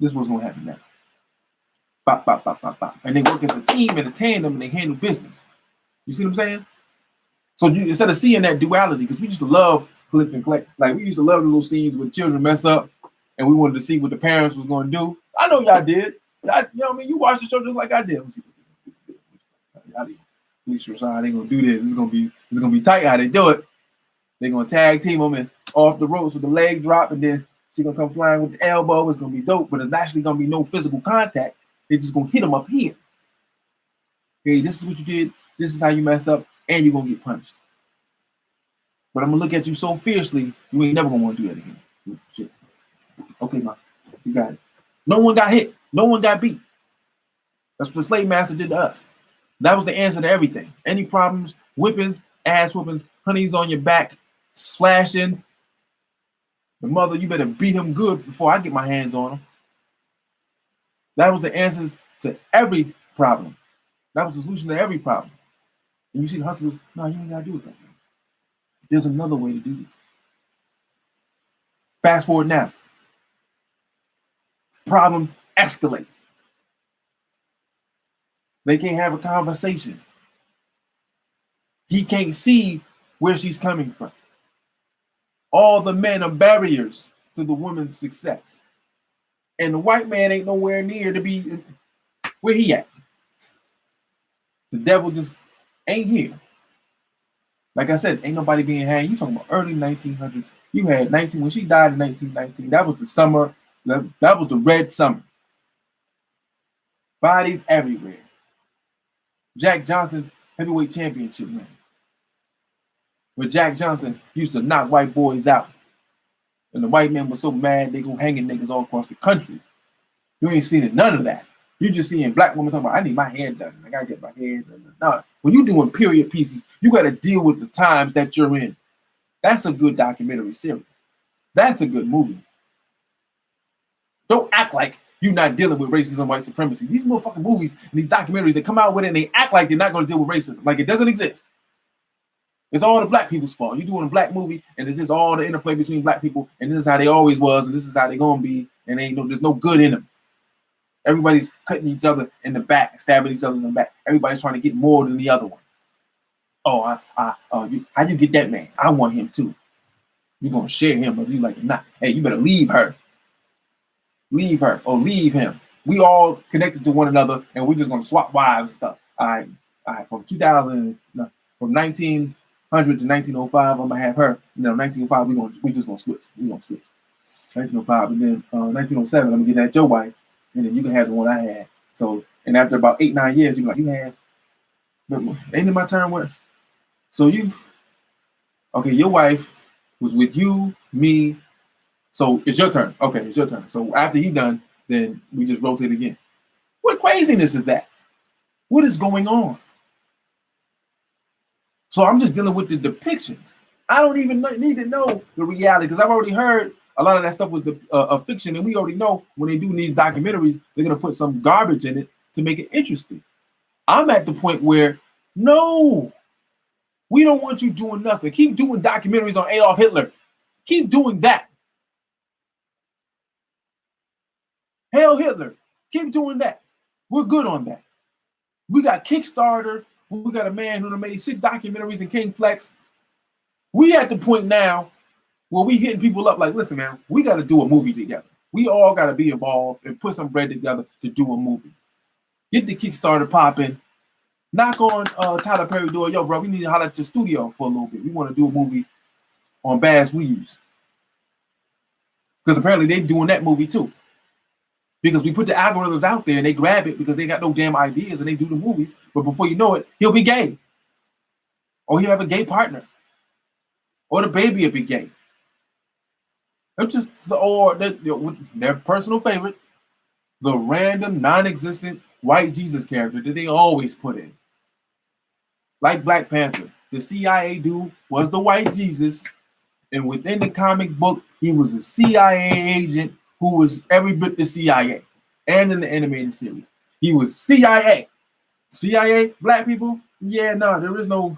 this was gonna happen now. Bop, bop, bop, bop, bop. And they work as a team and a tandem and they handle business. You see what I'm saying? So you, instead of seeing that duality, because we used to love Cliff and Clay, like we used to love the little scenes when children mess up and we wanted to see what the parents was going to do. I know y'all did. You know what I mean? You watched the show just like I did. Police Rashad ain't gonna do this. It's gonna be tight how they do it. They're gonna tag team them and off the ropes with the leg drop, and then she's gonna come flying with the elbow. It's gonna be dope, but it's actually gonna be no physical contact. They're just gonna hit them up here. Hey, this is what you did. This is how you messed up, and you're gonna get punished. But I'm gonna look at you so fiercely, you ain't never gonna want to do that again. Shit. Okay, ma, you got it. No one got hit. No one got beat. That's what the slave master did to us. That was the answer to everything. Any problems, whippings, ass whippings, honeys on your back, slashing. The mother, you better beat him good before I get my hands on him. That was the answer to every problem. That was the solution to every problem. And you see the hustlers, no, you ain't got to do it that way. There's another way to do this. Fast forward now. Problem escalate. They can't have a conversation. He can't see where she's coming from. All the men are barriers to the woman's success. And the white man ain't nowhere near to be where he at. The devil just ain't here. Like I said, ain't nobody being hanged. You talking about early 1900s. You had 19, when she died in 1919, that was the summer, that was the red summer. Bodies everywhere. Jack Johnson's heavyweight championship ring, where Jack Johnson used to knock white boys out. And the white men were so mad they go hanging niggas all across the country. You ain't seen none of that. You just seeing black women talking about, I need my hair done. I gotta get my hair done. No, when you doing period pieces, you gotta deal with the times that you're in. That's a good documentary series. That's a good movie. Don't act like you're not dealing with racism, white supremacy. These motherfucking movies and these documentaries, they come out with it and they act like they're not going to deal with racism. Like it doesn't exist. It's all the black people's fault. You're doing a black movie, and it's just all the interplay between black people, and this is how they always was, and this is how they gonna be, and there's no good in them. Everybody's cutting each other in the back, stabbing each other in the back. Everybody's trying to get more than the other one. Oh, how you get that man? I want him too. You're gonna share him, but you like it not. Hey, you better leave her. Leave her or leave him. We all connected to one another, and we're just gonna swap wives and stuff. All right. From 2000, no, from 1900 to 1905, I'm gonna have her. 1905, we just gonna switch. We gonna switch. 1905, and then 1907, I'm gonna get that your wife, and then you can have the one I had. So, and after about 8-9 years, you're like, you had. Ain't it my turn? What? So okay, your wife was with you, me. So it's your turn. Okay, it's your turn. So after he done, then we just rotate again. What craziness is that? What is going on? So I'm just dealing with the depictions. I don't even need to know the reality because I've already heard a lot of that stuff was a fiction, and we already know when they do these documentaries, they're gonna put some garbage in it to make it interesting. I'm at the point where no, we don't want you doing nothing. Keep doing documentaries on Adolf Hitler. Keep doing that. Hail Hitler. Keep doing that. We're good on that. We got Kickstarter. We got a man who made 6 documentaries in King Flex. We at the point now where we hitting people up like, listen, man, we got to do a movie together. We all got to be involved and put some bread together to do a movie. Get the Kickstarter popping. Knock on Tyler Perry door. Yo, bro, we need to holler at your studio for a little bit. We want to do a movie on Bass Weaves. Because apparently they're doing that movie too. Because we put the algorithms out there and they grab it because they got no damn ideas and they do the movies. But before you know it, he'll be gay. Or he'll have a gay partner. Or the baby will be gay. Or their personal favorite, the random, non-existent white Jesus character that they always put in. Like Black Panther. The CIA dude was the white Jesus. And within the comic book, he was a CIA agent who was every bit the CIA. And in the animated series, he was CIA. CIA, black people? Yeah, no, there is no,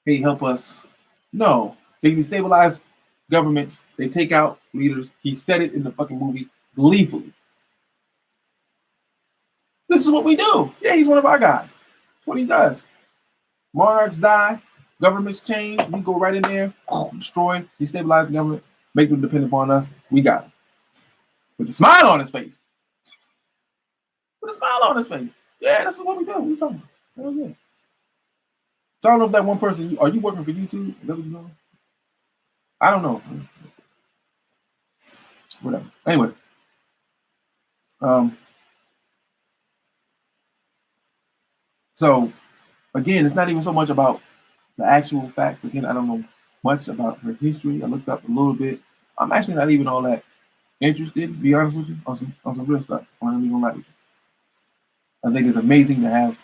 hey, help us. No, they destabilize governments. They take out leaders. He said it in the fucking movie gleefully. This is what we do. Yeah, he's one of our guys. That's what he does. Monarchs die. Governments change. We go right in there, destroy, destabilize the government, make them depend upon us. We got him. With a smile on his face. With a smile on his face. Yeah, this is what we do. What are you talking about? Hell yeah. So I don't know if that one person, are you working for YouTube? Is that what you're doing? I don't know. Whatever. Anyway. So again, it's not even so much about the actual facts. Again, I don't know much about her history. I looked up a little bit. I'm actually not even all that interested, to be honest with you, on some real stuff. I'm not even gonna lie with you. I think it's amazing to have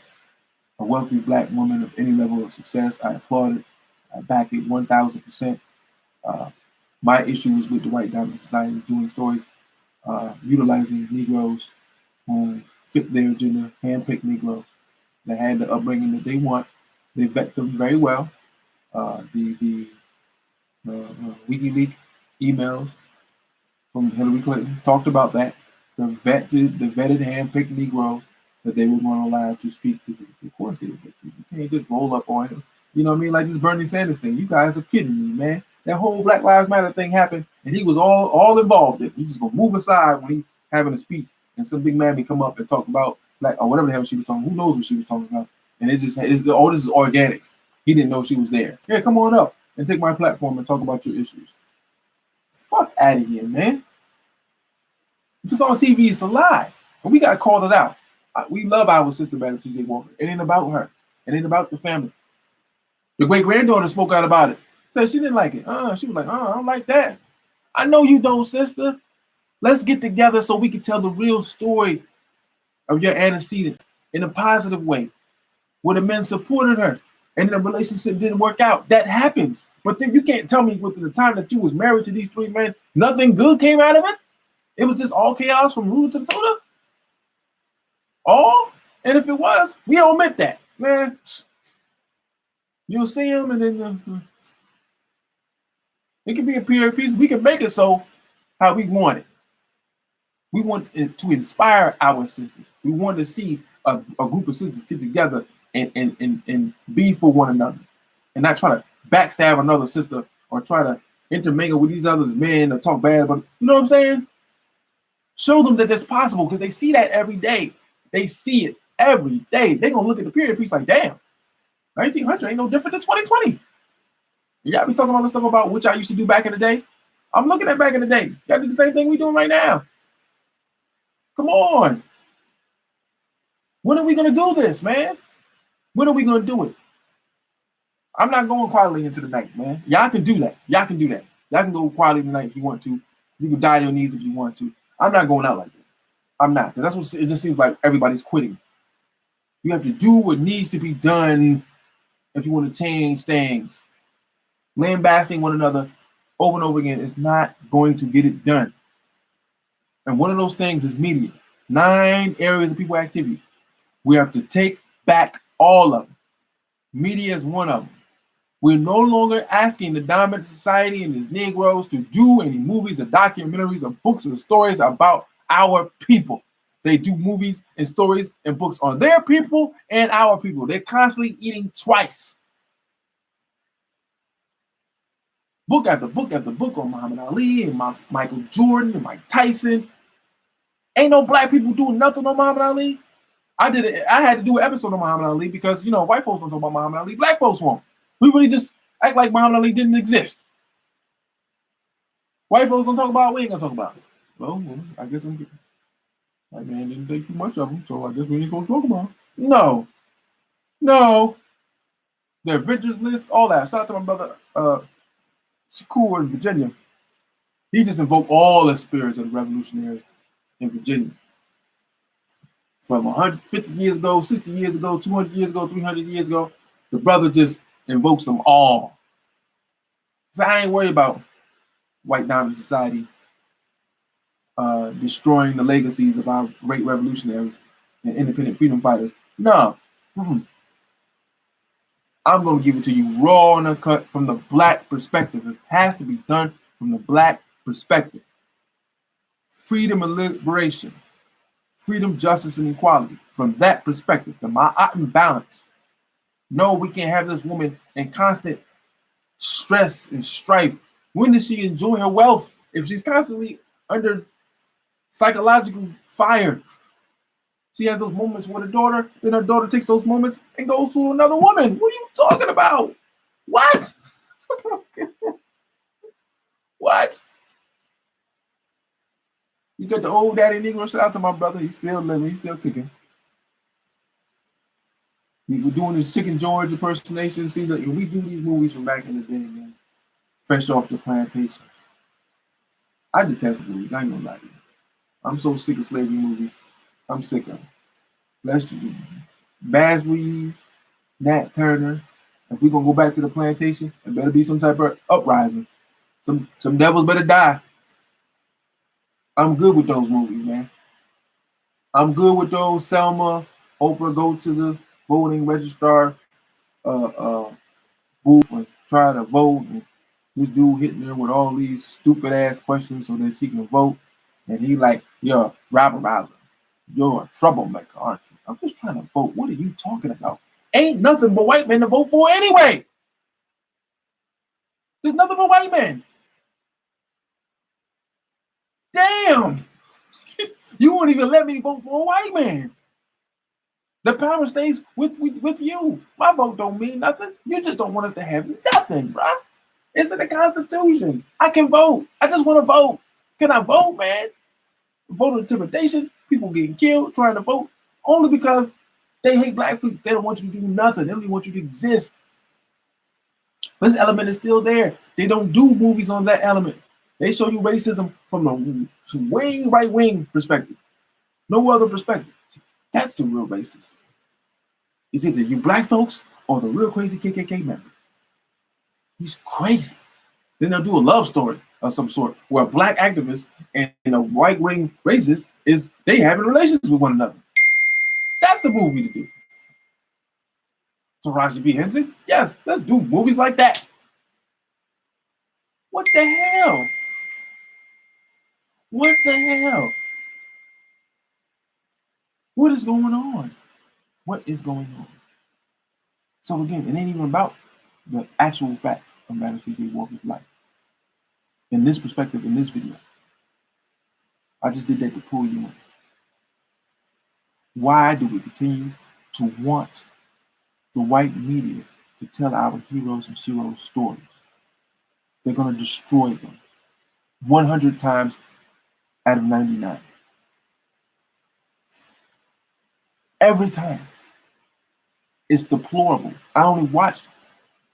a wealthy black woman of any level of success. I applaud it. I back it 1,000%. My issue is with the white dominant society doing stories, utilizing Negroes who fit their agenda, handpicked Negroes that had the upbringing that they want. They vet them very well. The WikiLeaks emails from Hillary Clinton talked about that. The vetted, hand-picked Negroes that they were going to allow to speak to. Of course they would get to. You can't just roll up on him. You know what I mean? Like this Bernie Sanders thing. You guys are kidding me, man. That whole Black Lives Matter thing happened, and he was all involved in it. He just gonna move aside when he having a speech, and some big man may come up and talk about black or whatever the hell she was talking. Who knows what she was talking about? And this is organic. He didn't know she was there. Yeah, come on up and take my platform and talk about your issues. Fuck out of here, man. If it's on TV, it's a lie. And we got to call it out. We love our sister, Madam T.J. Walker. It ain't about her. It ain't about the family. The great-granddaughter spoke out about it. Said she didn't like it. She was like, I don't like that. I know you don't, sister. Let's get together so we can tell the real story of your antecedent in a positive way, where the men supported her and the relationship didn't work out. That happens. But then you can't tell me within the time that you was married to these 3 men, nothing good came out of it. It was just all chaos from rooter to the tutor. All? And if it was, we omit that. Man, You'll see them, and then it can be a period piece. We can make it so how we want it. We want it to inspire our sisters. We want to see a group of sisters get together and be for one another, and not try to backstab another sister or try to intermingle with these others men or talk bad about. You know what I'm saying? Show them that it's possible because they see that every day. They see it every day. They're gonna look at the period piece like, damn, 1900 ain't no different than 2020. Y'all be talking all this stuff about what y'all used to do back in the day. I'm looking at back in the day. Y'all do the same thing we doing right now. Come on. When are we gonna do this, man? When are we gonna do it? I'm not going quietly into the night, man. Y'all can do that. Y'all can do that. Y'all can go quietly tonight if you want to. You can die on your knees if you want to. I'm not going out like this. I'm not, because that's what it just seems like everybody's quitting. You have to do what needs to be done if you want to change things. Lambasting one another over and over again is not going to get it done. And one of those things is media. 9 areas of people activity. We have to take back all of them. Media is one of them. We're no longer asking the dominant society and its Negroes to do any movies or documentaries or books or stories about our people. They do movies and stories and books on their people and our people. They're constantly eating twice. Book after book after book on Muhammad Ali and Michael Jordan and Mike Tyson. Ain't no black people doing nothing on Muhammad Ali. I had to do an episode on Muhammad Ali because, white folks don't talk about Muhammad Ali. Black folks won't. We really just act like Muhammad Ali didn't exist. White folks don't talk about it, we ain't gonna talk about it. Well, I guess I'm good. White man didn't think too much of him, so I guess we ain't supposed to talk about him. No. The Avengers list, all that. Shout out to my brother Shakur in Virginia. He just invoked all the spirits of the revolutionaries in Virginia. From 150 years ago, 60 years ago, 200 years ago, 300 years ago, the brother just invokes them all. So I ain't worried about white dominant society destroying the legacies of our great revolutionaries and independent freedom fighters. No. I'm going to give it to you raw and uncut from the black perspective. It has to be done from the black perspective. Freedom and liberation. Freedom, justice, and equality. From that perspective, the Ma'at balance. No, we can't have this woman in constant stress and strife. When does she enjoy her wealth? If she's constantly under psychological fire. She has those moments with her daughter, then her daughter takes those moments and goes to another woman. What are you talking about? What? What? You got the old daddy Negro. Shout out to my brother. He's still living. He's still kicking. He was doing his Chicken George impersonation. See, that we do these movies from back in the day, man. Fresh off the plantations. I detest movies. I ain't gonna lie to you. I'm so sick of slavery movies. I'm sick of them. Let's Baz Reeves, Nat Turner. If we're gonna go back to the plantation, it better be some type of uprising. Some devils better die. I'm good with those movies, man. I'm good with those. Selma, Oprah go to the voting registrar booth and try to vote, and this dude hitting her with all these stupid ass questions so that she can vote, and he like, you're a rabble rouser. You're a troublemaker, aren't you? I'm just trying to vote. What are you talking about? Ain't nothing but white men to vote for anyway. There's nothing but white men. Damn. You won't even let me vote for a white man. The power stays with you. My vote don't mean nothing. You just don't want us to have nothing, bro. It's in the Constitution. I can vote. I just want to vote. Can I vote, man? Voter intimidation, people getting killed trying to vote only because they hate black people. They don't want you to do nothing. They don't even want you to exist. This element is still there. They don't do movies on that element. They show you racism from a way right-wing perspective. No other perspective. That's the real racist. It's either you black folks or the real crazy KKK member. He's crazy. Then they'll do a love story of some sort where a black activist and a white-wing racist they having relations with one another. That's a movie to do. Taraji P. Henson? Yes, let's do movies like that. What the hell? What the hell? What is going on? What is going on? So again, it ain't even about the actual facts of Madam C.J. Walker's life. In this perspective, in this video, I just did that to pull you in. Why do we continue to want the white media to tell our heroes and sheroes stories? They're going to destroy them 100 times out of 99. Every time. It's deplorable. I only watched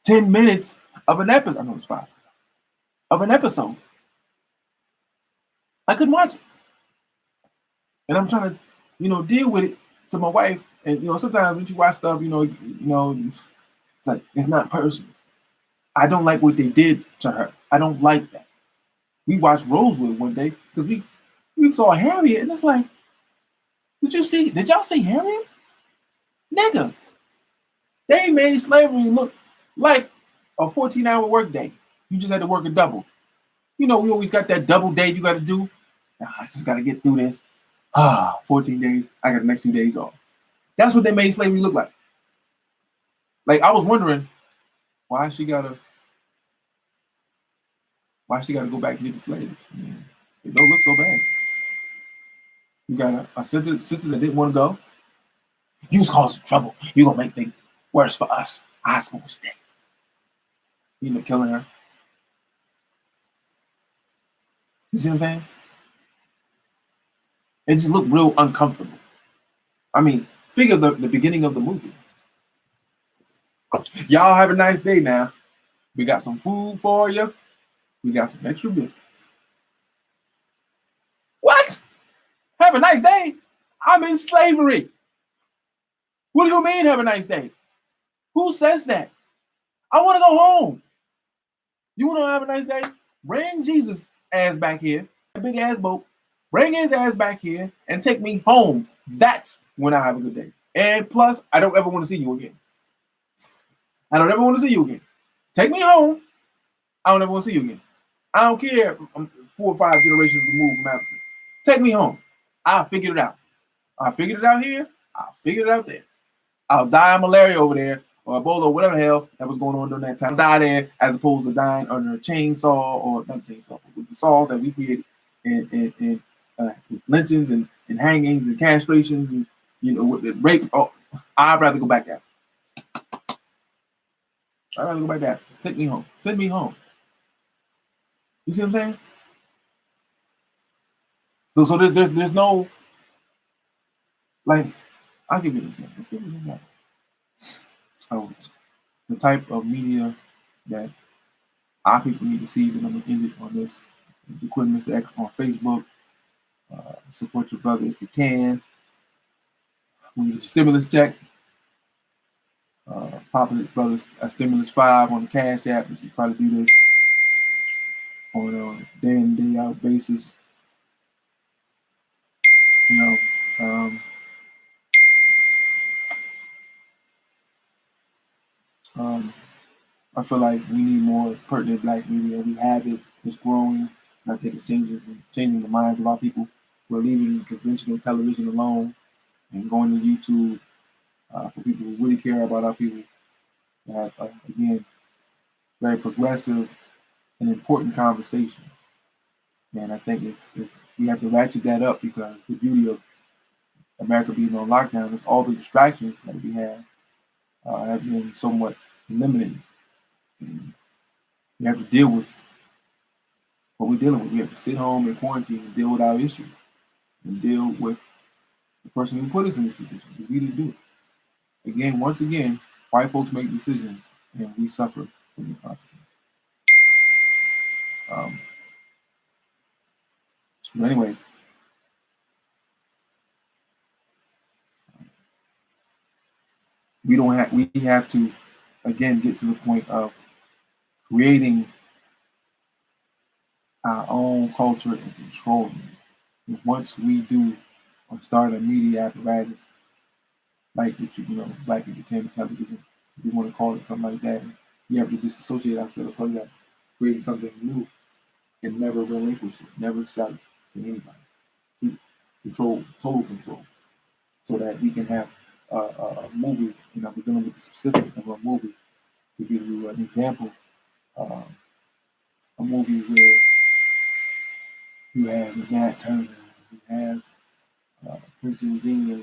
10 minutes of an episode. I know it's 5. Of an episode. I couldn't watch it. And I'm trying to, deal with it to my wife. And, sometimes when you watch stuff, it's like, it's not personal. I don't like what they did to her. I don't like that. We watched Rosewood one day because we saw Harriet, and it's like, did y'all see Harriet? Nigga, they made slavery look like a 14-hour workday. You just had to work a double. We always got that double day you got to do. I just got to get through this. 14 days. I got the next 2 days off. That's what they made slavery look like. Like, I was wondering why she gotta go back and get the slaves. It don't look so bad. You got a sister that didn't want to go. You was causing trouble. You gonna make things worse for us. I was gonna stay. You end up killing her. You see what I'm saying? It just looked real uncomfortable. I mean, figure the beginning of the movie. Y'all have a nice day now. We got some food for you. We got some extra biscuits. What? Have a nice day? I'm in slavery. What do you mean have a nice day? Who says that? I want to go home. You want to have a nice day? Bring Jesus ass back here, a big ass boat. Bring his ass back here and take me home. That's when I have a good day. And plus, I don't ever want to see you again. I don't ever want to see you again. Take me home. I don't ever want to see you again. I don't care if I'm 4 or 5 generations removed from Africa. Take me home. I figured it out. I figured it out here. I figured it out there. I'll die of malaria over there, or Ebola, or whatever the hell that was going on during that time. Die there as opposed to dying under a chainsaw, or not chainsaw, but with the saws that we created, and lynchings and hangings and castrations and with the rape. Oh, I'd rather go back there. I'd rather go back there. Take me home. Send me home. You see what I'm saying? So there's no, like, I'll give you an example. Let's give you an example. So the type of media that our people need to see, that I'm going to end it on this. The Quinn Mr. X on Facebook. Support your brother if you can. We need a stimulus check. Pop his brother's stimulus 5 on the Cash App. We should try to do this on a day in, day out basis. I feel like we need more pertinent black media. We have it. It's growing. I think it's changing the minds of our people. We're leaving conventional television alone and going to YouTube for people who really care about our people. Have, again, very progressive and important conversations. And I think it's we have to ratchet that up, because the beauty of America being on lockdown is all the distractions that we have been somewhat eliminated. And we have to deal with what we're dealing with. We have to sit home in quarantine and deal with our issues and deal with the person who put us in this position. We didn't do it. Again, once again, white folks make decisions and we suffer from the consequences. But anyway, we have to again get to the point of creating our own culture and controlling it. And once we do, or start a media apparatus like Black Entertainment Television, if you want to call it something like that. We have to disassociate ourselves from that, creating something new and never relinquish it, never sell it to anybody. Keep control, total control, so that we can have a movie. We're dealing with the specific of a movie. To give you an example, uh, a movie where you have Nat Turner, you have Princess Xenia,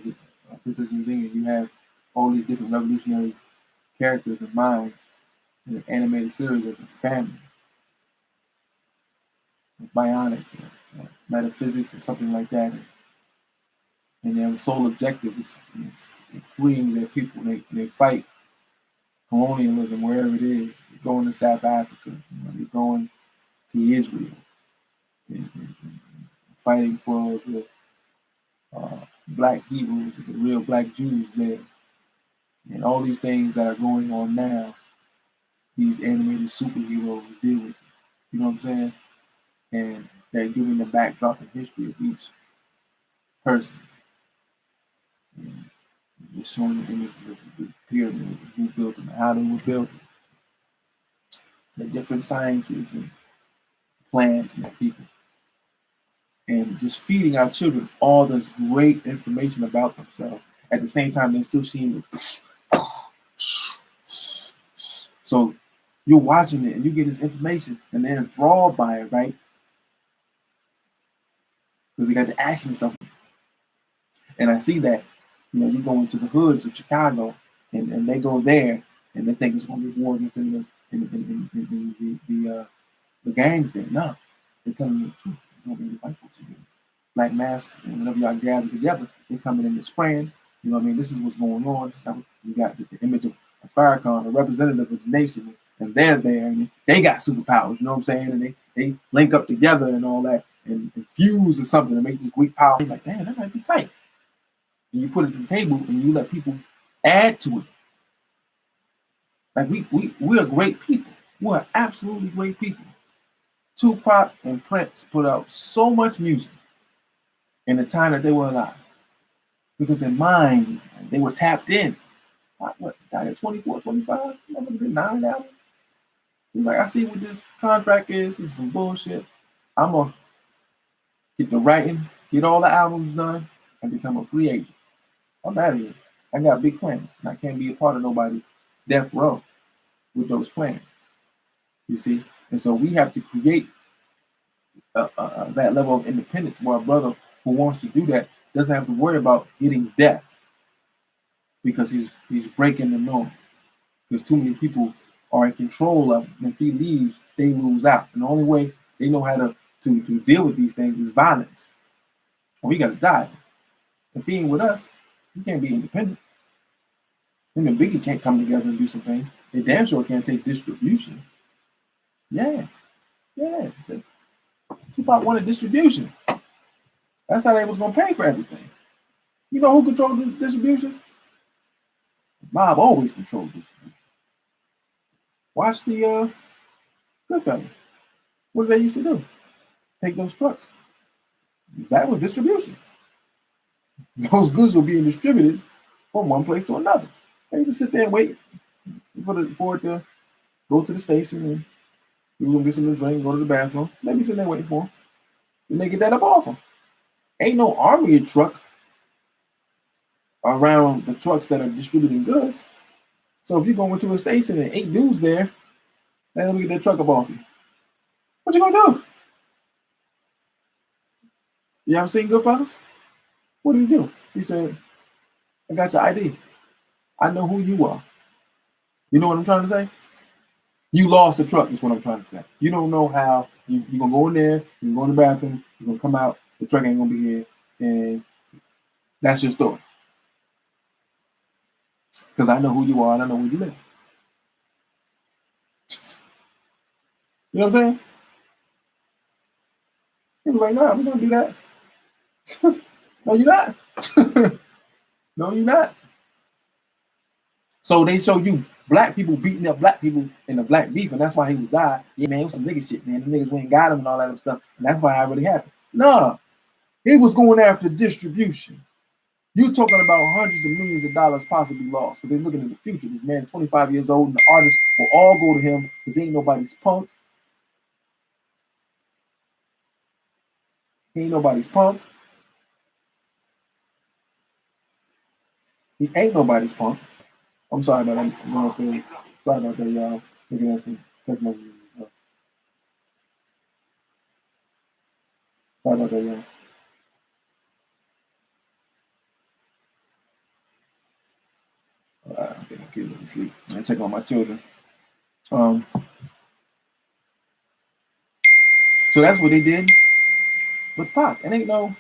you have all these different revolutionary characters and minds in an animated series as a family, with bionics, metaphysics, or something like that. And their sole objective is freeing their people. They fight colonialism wherever it is. They're going to South Africa, they're going to Israel, and fighting for the black Hebrews, the real black Jews there. And all these things that are going on now, these animated superheroes deal with. You know what I'm saying? And they're giving the backdrop and history of each person. And just showing the images of the pyramids and who built them and how they were built. The different sciences and plants and people. And just feeding our children all this great information about themselves. At the same time, they're still seeing it. So you're watching it and you get this information and they're enthralled by it, right? Because they got the action and stuff. And I see that, you go into the hoods of Chicago and they go there and they think it's going to be war against them the gangs there. No, they're telling you the truth. You know what I mean? The white folks are doing black masks, and whenever y'all gather together, they're coming in and spraying. You know what I mean? This is what's going on. You got the image of a Farrakhan, a representative of the nation, and they're there, and they got superpowers. You know what I'm saying? And they link up together and all that, and fuse or something to make this great power. You're like, damn, that might be tight. And you put it to the table, and you let people add to it. Like we're great people. We're absolutely great people. Tupac and Prince put out so much music in the time that they were alive because their minds, they were tapped in. What, died at 24, 25? Never been 9 albums. He's like, I see what this contract is. This is some bullshit. I'm going to get the writing, get all the albums done, and become a free agent. I'm out of here. I got big plans, and I can't be a part of nobody's death row with those plans. You see? And so we have to create that level of independence where a brother who wants to do that doesn't have to worry about getting death because he's breaking the norm. Because too many people are in control of him. And if he leaves, they lose out. And the only way they know how to deal with these things is violence. Or he got to die. If he ain't with us, he can't be independent. Him and Biggie can't come together and do some things. They damn sure can't take distribution. Yeah. Tupac wanted distribution. That's how they was going to pay for everything. You know who controlled the distribution? Bob always controlled distribution. Watch the Goodfellas. What did they used to do? Take those trucks. That was distribution. Those goods were being distributed from one place to another. They just sit there and wait for it to go to the station and we were going to get something to drink, go to the bathroom. Maybe sitting there waiting for them. Then they get that up off them. Ain't no army truck around the trucks that are distributing goods. So if you go into a station and 8 dudes there, then let me get that truck up off you. What you gonna do? You ever seen Goodfellas? What did he do? He said, I got your ID. I know who you are. You know what I'm trying to say? You lost the truck is what I'm trying to say. You don't know how you're going to go in there, you're going to go in the bathroom, you're going to come out, the truck ain't going to be here, and that's your story. Because I know who you are and I know where you live. You know what I'm saying? He was like, nah, we're going to do that. No, you're not. No, you're not. So they show you black people beating up black people in the black beef, and that's why he was died. Yeah, man, it was some nigga shit, man. The niggas went and got him and all that other stuff, and that's why it really happened. No, he was going after distribution. You're talking about hundreds of millions of dollars possibly lost because they're looking at the future. This man is 25 years old, and the artists will all go to him because he ain't nobody's punk. He ain't nobody's punk. He ain't nobody's punk. I'm sorry about that. I'm going through. Sorry about that, y'all. Looking at some text messages. Sorry about that, y'all. I think my kids are asleep. I check on my children. So that's what they did with Pac. And ain't no,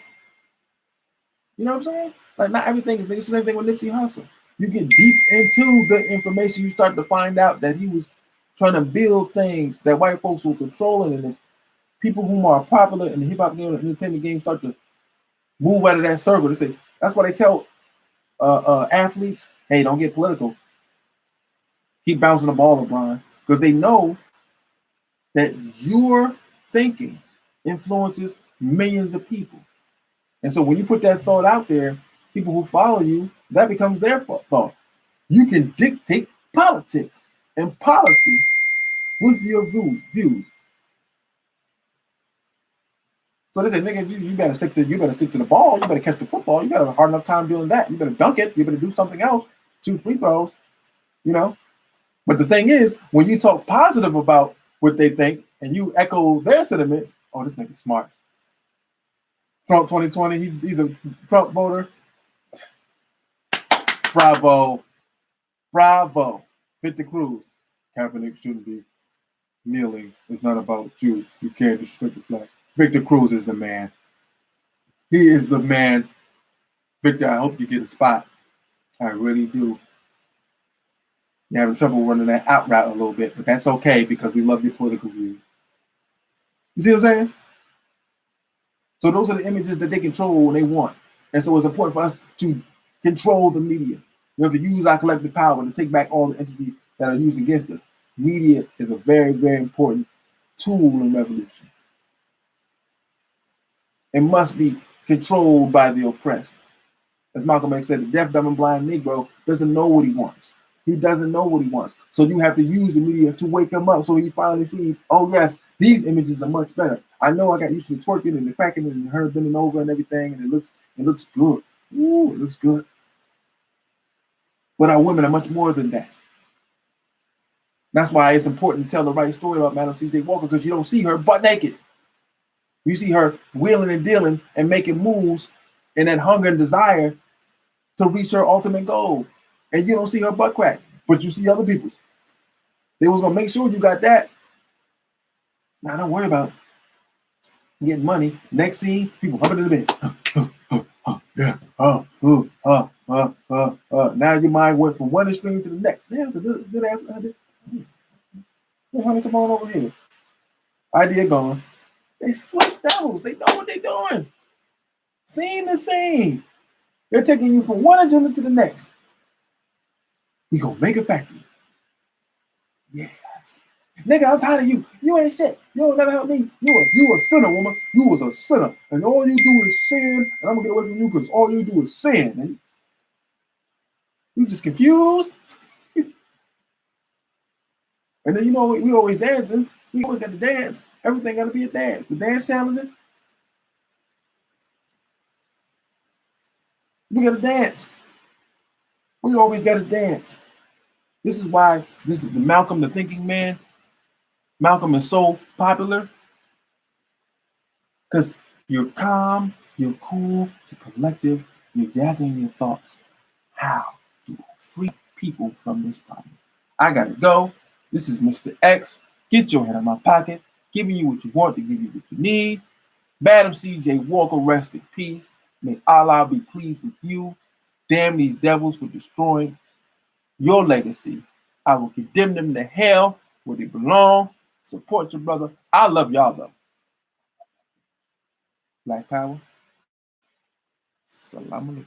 you know what I'm saying? Like, not everything is the same thing with Nipsey Hussle. You get deep into the information, you start to find out that he was trying to build things that white folks were controlling, and the people who are popular in the hip hop game and entertainment game start to move out of that circle. They say that's why they tell athletes, "Hey, don't get political. Keep bouncing the ball, LeBron," because they know that your thinking influences millions of people. And so when you put that thought out there, people who follow you, that becomes their thought. You can dictate politics and policy with your views. So they say, nigga, you better stick to the ball. You better catch the football. You got a hard enough time doing that. You better dunk it. You better do something else. Shoot free throws. You know. But the thing is, when you talk positive about what they think and you echo their sentiments, oh, this nigga's smart. Trump 2020, he's a Trump voter. Bravo. Victor Cruz. Kaepernick shouldn't be kneeling. It's not about you. You can't disrespect the flag. Victor Cruz is the man. He is the man. Victor, I hope you get a spot. I really do. You're having trouble running that out route a little bit, but that's okay because we love your political views. You see what I'm saying? So those are the images that they control when they want. And so it's important for us to control the media. We have to use our collective power to take back all the entities that are used against us. Media is a very, very important tool in revolution. It must be controlled by the oppressed. As Malcolm X said, the deaf, dumb, and blind Negro doesn't know what he wants. He doesn't know what he wants. So you have to use the media to wake him up so he finally sees, oh yes, these images are much better. I know I got used to the twerking and the cracking and her bending over and everything, and it looks good. Ooh, it looks good. But our women are much more than that. That's why it's important to tell the right story about Madam C.J. Walker, because you don't see her butt naked. You see her wheeling and dealing and making moves in that hunger and desire to reach her ultimate goal. And you don't see her butt crack, but you see other people's. They was gonna make sure you got that. Now don't worry about getting money. Next scene, people humping in the bed. Now your mind went from one extreme to the next. There's a good ass idea. Hey, honey, come on over here. Idea gone. They slick devils. They know what they're doing. Scene to scene. They're taking you from one agenda to the next. We gonna make a factory. Yes. Nigga, I'm tired of you. You ain't shit. You don't never help me. You a sinner, woman. You was a sinner. And all you do is sin. And I'm gonna get away from you because all you do is sin. And you just confused. And then you know we always dancing. We always got to dance. Everything gotta be a dance. The dance challenges. We gotta dance. We always gotta dance. This is why this is Malcolm the Thinking Man. Malcolm is so popular because you're calm, you're cool, you're collective, you're gathering your thoughts. How to free people from this problem? I gotta go. This is Mr. X. Get your head out of my pocket, giving you what you want to give you what you need. Madam C.J. Walker, rest in peace. May Allah be pleased with you. Damn these devils for destroying your legacy. I will condemn them to hell where they belong. Support your brother. I love y'all though. Black Power. Salam alaikum.